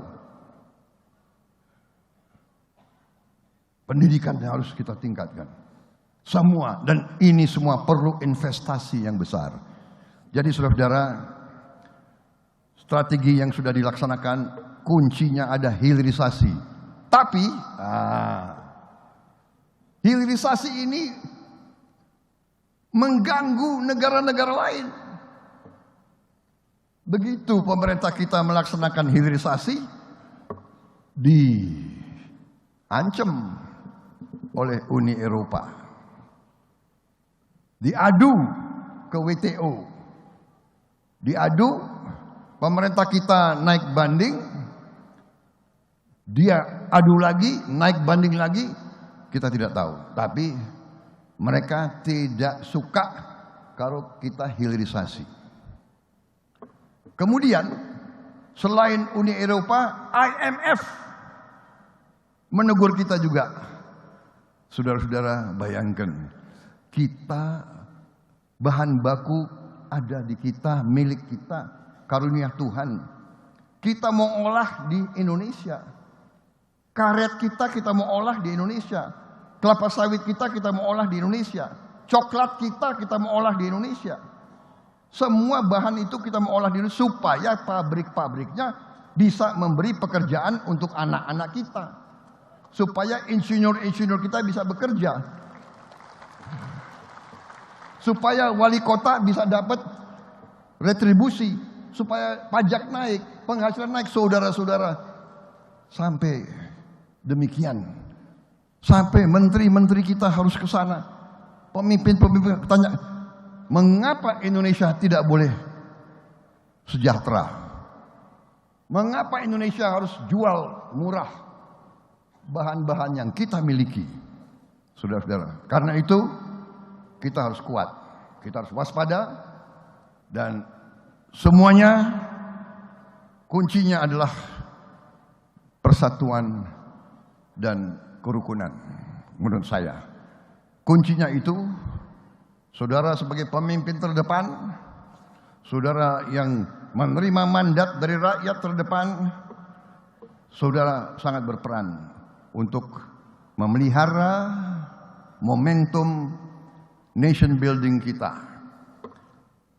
Pendidikan harus kita tingkatkan. Semua, dan ini semua perlu investasi yang besar. Jadi saudara-saudara, strategi yang sudah dilaksanakan, kuncinya ada hilirisasi. Tapi, hilirisasi ini mengganggu negara-negara lain. Begitu pemerintah kita melaksanakan hilirisasi, di diancam oleh Uni Eropa, diadu ke WTO, diadu, pemerintah kita naik banding, dia adu lagi, naik banding lagi, kita tidak tahu. Tapi mereka tidak suka kalau kita hilirisasi. Kemudian selain Uni Eropa, IMF menegur kita juga. Saudara-saudara, bayangkan, kita bahan baku ada di kita, milik kita, karunia Tuhan. Kita mau olah di Indonesia. Karet kita mau olah di Indonesia. Kelapa sawit kita mau olah di Indonesia. Coklat kita mau olah di Indonesia. Semua bahan itu kita mau olah di Indonesia supaya pabrik-pabriknya bisa memberi pekerjaan untuk anak-anak kita. Supaya insinyur-insinyur kita bisa bekerja. Supaya wali kota bisa dapat retribusi. Supaya pajak naik, penghasilan naik, saudara-saudara. Sampai demikian. Sampai menteri-menteri kita harus ke sana. Pemimpin-pemimpin tanya, mengapa Indonesia tidak boleh sejahtera? Mengapa Indonesia harus jual murah bahan-bahan yang kita miliki? Saudara-saudara, karena itu kita harus kuat, kita harus waspada, dan semuanya kuncinya adalah persatuan dan kerukunan. Menurut saya kuncinya itu, saudara sebagai pemimpin terdepan, saudara yang menerima mandat dari rakyat terdepan, saudara sangat berperan untuk memelihara momentum nation building kita.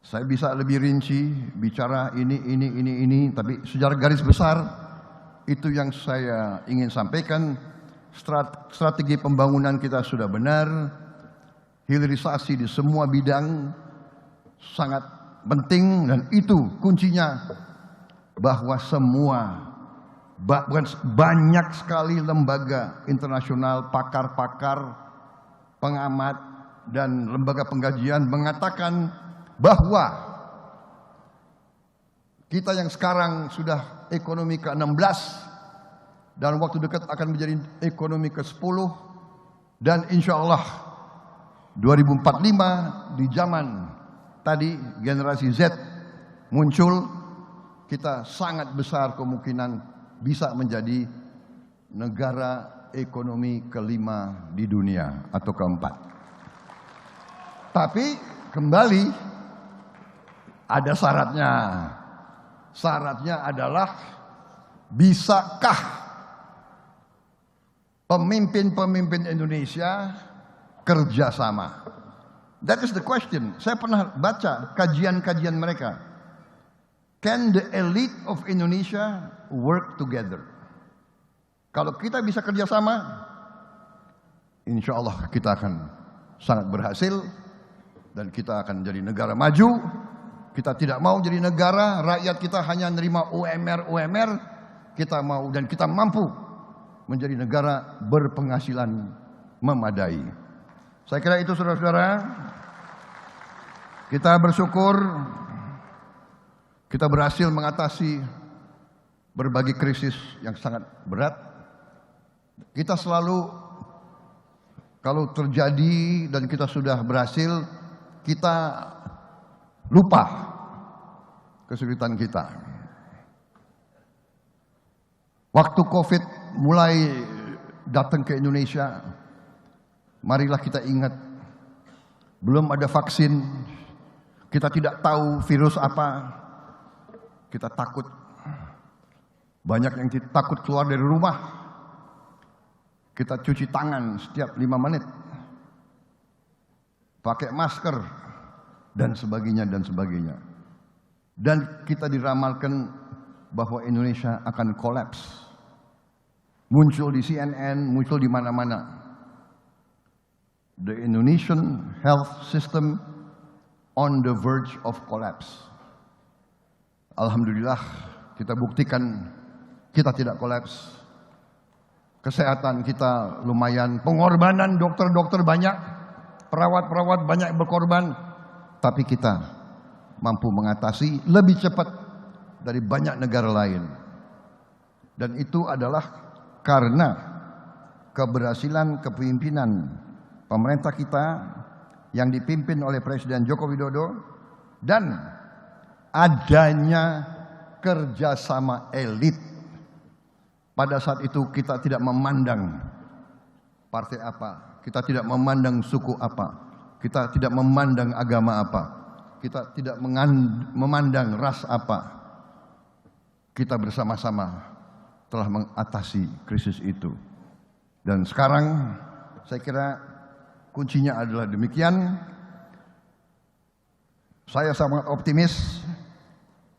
Saya bisa lebih rinci bicara ini, tapi secara garis besar itu yang saya ingin sampaikan. Strategi pembangunan kita sudah benar, hilirisasi di semua bidang sangat penting, dan itu kuncinya bahwa banyak sekali lembaga internasional, pakar-pakar, pengamat, dan lembaga pengkajian mengatakan bahwa kita yang sekarang sudah ekonomi ke-16 dan waktu dekat akan menjadi ekonomi ke-10, dan insya Allah 2045 di zaman tadi generasi Z muncul, kita sangat besar kemungkinan bisa menjadi negara ekonomi kelima di dunia atau keempat. Tapi kembali ada syaratnya. Syaratnya adalah, bisakah pemimpin-pemimpin Indonesia kerjasama? That is the question. Saya pernah baca kajian-kajian mereka. Can the elite of Indonesia work together? Kalau kita bisa kerjasama, insya Allah kita akan sangat berhasil dan kita akan jadi negara maju. Kita tidak mau jadi negara rakyat kita hanya menerima UMR. Kita mau dan kita mampu menjadi negara berpenghasilan memadai. Saya kira itu, saudara-saudara. Kita bersyukur kita berhasil mengatasi berbagai krisis yang sangat berat. Kita selalu, kalau terjadi dan kita sudah berhasil, kita lupa kesulitan kita. Waktu COVID mulai datang ke Indonesia, marilah kita ingat, belum ada vaksin, kita tidak tahu virus apa, kita takut. Banyak yang takut keluar dari rumah. Kita cuci tangan setiap 5 menit, pakai masker, dan sebagainya dan sebagainya. Dan kita diramalkan bahwa Indonesia akan kolaps. Muncul di CNN, muncul di mana-mana. The Indonesian health system on the verge of collapse. Alhamdulillah kita buktikan kita tidak kolaps. Kesehatan kita lumayan, pengorbanan dokter-dokter banyak, perawat-perawat banyak berkorban, tapi kita mampu mengatasi lebih cepat dari banyak negara lain. Dan itu adalah karena keberhasilan kepemimpinan pemerintah kita yang dipimpin oleh Presiden Joko Widodo dan adanya kerjasama elit. Pada saat itu kita tidak memandang partai apa, kita tidak memandang suku apa, kita tidak memandang agama apa, kita tidak memandang ras apa. Kita bersama-sama telah mengatasi krisis itu. Dan sekarang saya kira kuncinya adalah demikian. Saya sangat optimis,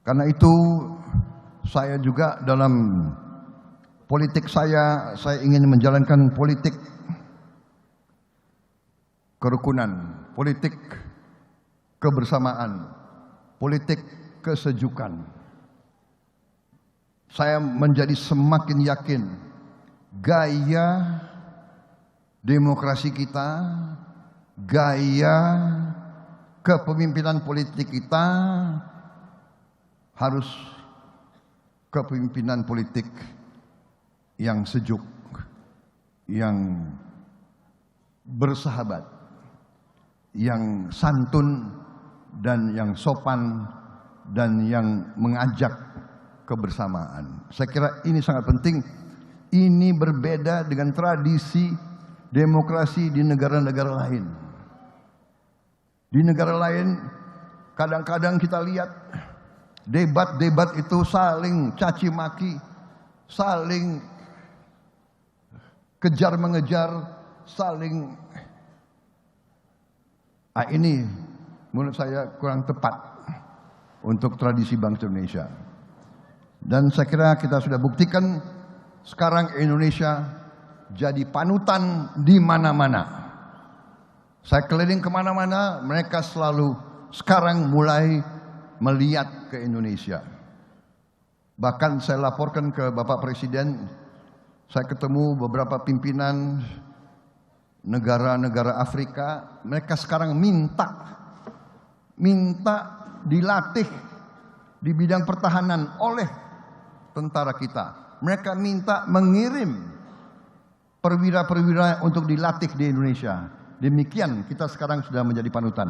karena itu saya juga dalam politik saya ingin menjalankan politik kerukunan, politik kebersamaan, politik kesejukan. Saya menjadi semakin yakin gaya demokrasi kita, gaya kepemimpinan politik kita harus kepemimpinan politik yang sejuk, yang bersahabat, yang santun dan yang sopan dan yang mengajak kebersamaan. Saya kira ini sangat penting. Ini berbeda dengan tradisi demokrasi di negara-negara lain. Di negara lain kadang-kadang kita lihat debat-debat itu saling caci maki, saling kejar mengejar, saling ini menurut saya kurang tepat untuk tradisi bangsa Indonesia. Dan saya kira kita sudah buktikan sekarang Indonesia jadi panutan di mana-mana. Saya keliling kemana-mana, mereka selalu sekarang mulai melihat ke Indonesia. Bahkan saya laporkan ke Bapak Presiden, saya ketemu beberapa pimpinan negara-negara Afrika, mereka sekarang minta dilatih di bidang pertahanan oleh tentara kita. Mereka minta mengirim perwira-perwira untuk dilatih di Indonesia. Demikian kita sekarang sudah menjadi panutan.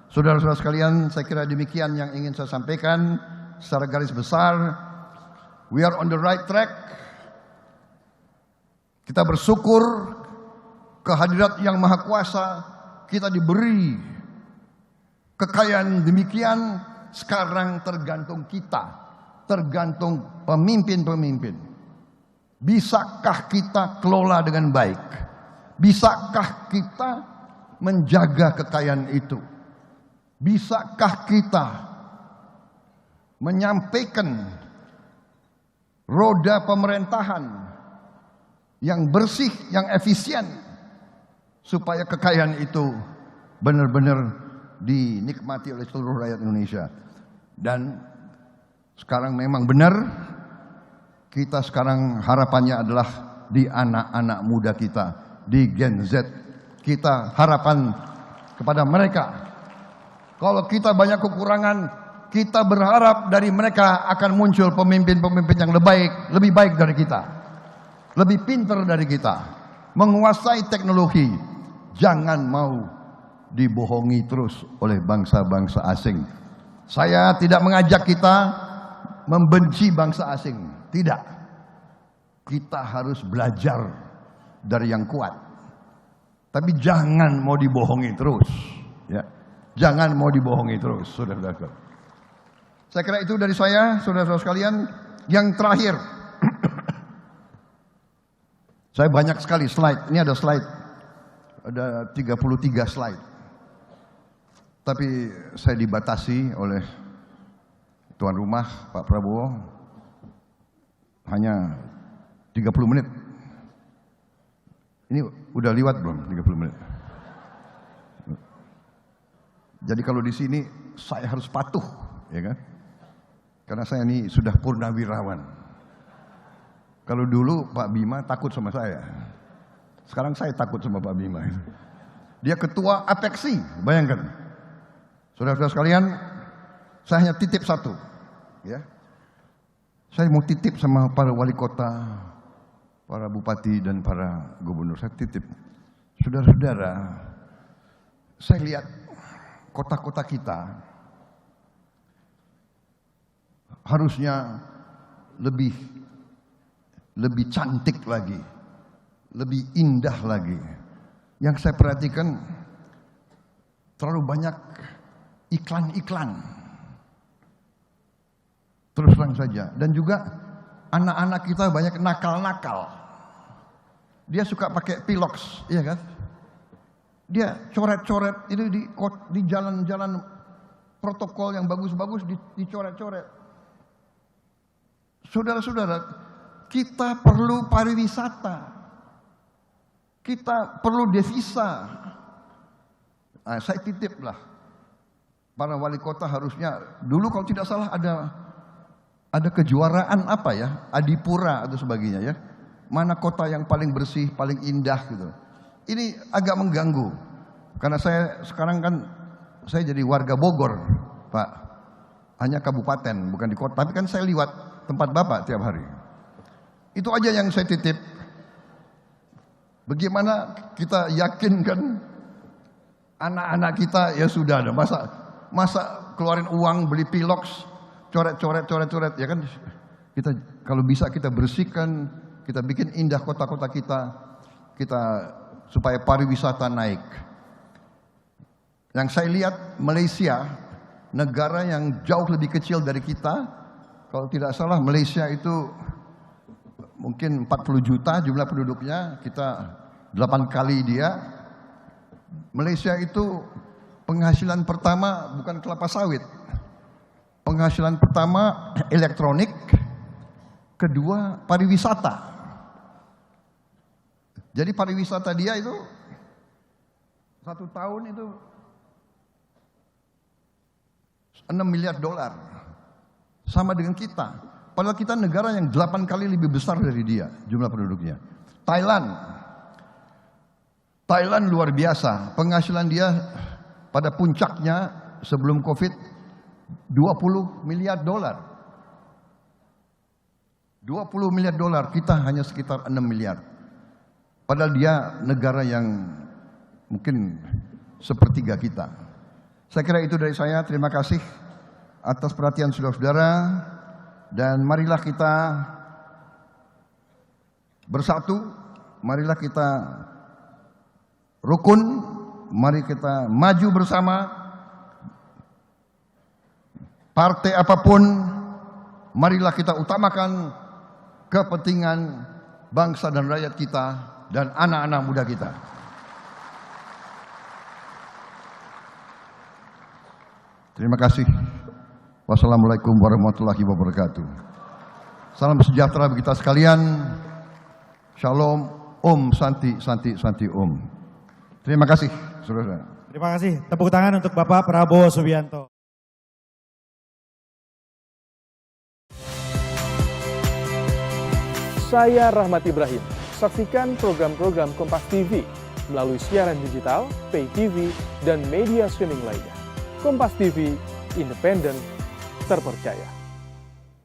Saudara-saudara sekalian, saya kira demikian yang ingin saya sampaikan secara garis besar. We are on the right track. Kita bersyukur kehadirat Yang Maha Kuasa, kita diberi kekayaan demikian. Sekarang tergantung kita, tergantung pemimpin-pemimpin. Bisakah kita kelola dengan baik? Bisakah kita menjaga kekayaan itu? Bisakah kita menyampaikan roda pemerintahan yang bersih, yang efisien, supaya kekayaan itu benar-benar dinikmati oleh seluruh rakyat Indonesia. Dan sekarang memang benar, kita sekarang harapannya adalah di anak-anak muda kita, di Gen Z. Kita harapan kepada mereka. Kalau kita banyak kekurangan, kita berharap dari mereka akan muncul pemimpin-pemimpin yang lebih baik dari kita, lebih pintar dari kita, menguasai teknologi. Jangan mau dibohongi terus oleh bangsa-bangsa asing. Saya tidak mengajak kita membenci bangsa asing, tidak. Kita harus belajar dari yang kuat. Tapi jangan mau dibohongi terus, ya. Jangan mau dibohongi terus, saudara-saudara. Saya kira itu dari saya, saudara-saudara sekalian. Yang terakhir, saya banyak sekali slide. Ini ada slide, ada 33 slide. Tapi saya dibatasi oleh tuan rumah Pak Prabowo hanya 30 menit. Ini udah lewat belum 30 menit? Jadi kalau di sini saya harus patuh, ya kan? Karena saya ini sudah purnawirawan. Kalau dulu Pak Bima takut sama saya. Sekarang saya takut sama Pak Bima. Dia ketua Apexi, bayangkan. Saudara-saudara sekalian, saya hanya titip satu. Ya. Saya mau titip sama para wali kota, para bupati dan para gubernur. Saya titip. Saudara-saudara, saya lihat kota-kota kita harusnya lebih cantik lagi, lebih indah lagi. Yang saya perhatikan terlalu banyak iklan-iklan. Terus terang saja. Dan juga anak-anak kita banyak nakal-nakal. Dia suka pakai pilox, iya kan? Dia coret-coret itu di jalan-jalan protokol yang bagus-bagus dicoret-coret. Saudara-saudara, kita perlu pariwisata. Kita perlu devisa. Nah, saya titip lah. Para wali kota harusnya, dulu kalau tidak salah ada kejuaraan apa ya, Adipura atau sebagainya ya. Mana kota yang paling bersih, paling indah gitu. Ini agak mengganggu. Karena saya sekarang kan, saya jadi warga Bogor, Pak. Hanya kabupaten, bukan di kota. Tapi kan saya liwat tempat Bapak tiap hari. Itu aja yang saya titip. Bagaimana kita yakinkan anak-anak kita ya sudah ada. Masa keluarin uang beli pilox, coret ya kan. Kita kalau bisa kita bersihkan, kita bikin indah kota-kota kita supaya pariwisata naik. Yang saya lihat Malaysia, negara yang jauh lebih kecil dari kita, kalau tidak salah Malaysia itu mungkin 40 juta jumlah penduduknya, kita 8 kali dia. Malaysia itu penghasilan pertama bukan kelapa sawit. Penghasilan pertama elektronik, kedua pariwisata. Jadi pariwisata dia itu 1 tahun itu 6 miliar dolar. Sama dengan kita. Padahal kita negara yang 8 kali lebih besar dari dia jumlah penduduknya. Thailand luar biasa. Penghasilan dia pada puncaknya sebelum Covid 20 miliar dolar. 20 miliar dolar, kita hanya sekitar 6 miliar. Padahal dia negara yang mungkin sepertiga kita. Saya kira itu dari saya. Terima kasih atas perhatian saudara-saudara. Dan marilah kita bersatu, marilah kita rukun, mari kita maju bersama. Partai apapun, marilah kita utamakan kepentingan bangsa dan rakyat kita dan anak-anak muda kita. Terima kasih. Wassalamualaikum warahmatullahi wabarakatuh. Salam sejahtera bagi kita sekalian. Shalom, Om Santi, Santi, Santi Om. Terima kasih, saudara. Terima kasih. Tepuk tangan untuk Bapak Prabowo Subianto. Saya Rahmat Ibrahim. Saksikan program-program Kompas TV melalui siaran digital, pay TV, dan media streaming lainnya. Kompas TV, independen, terpercaya.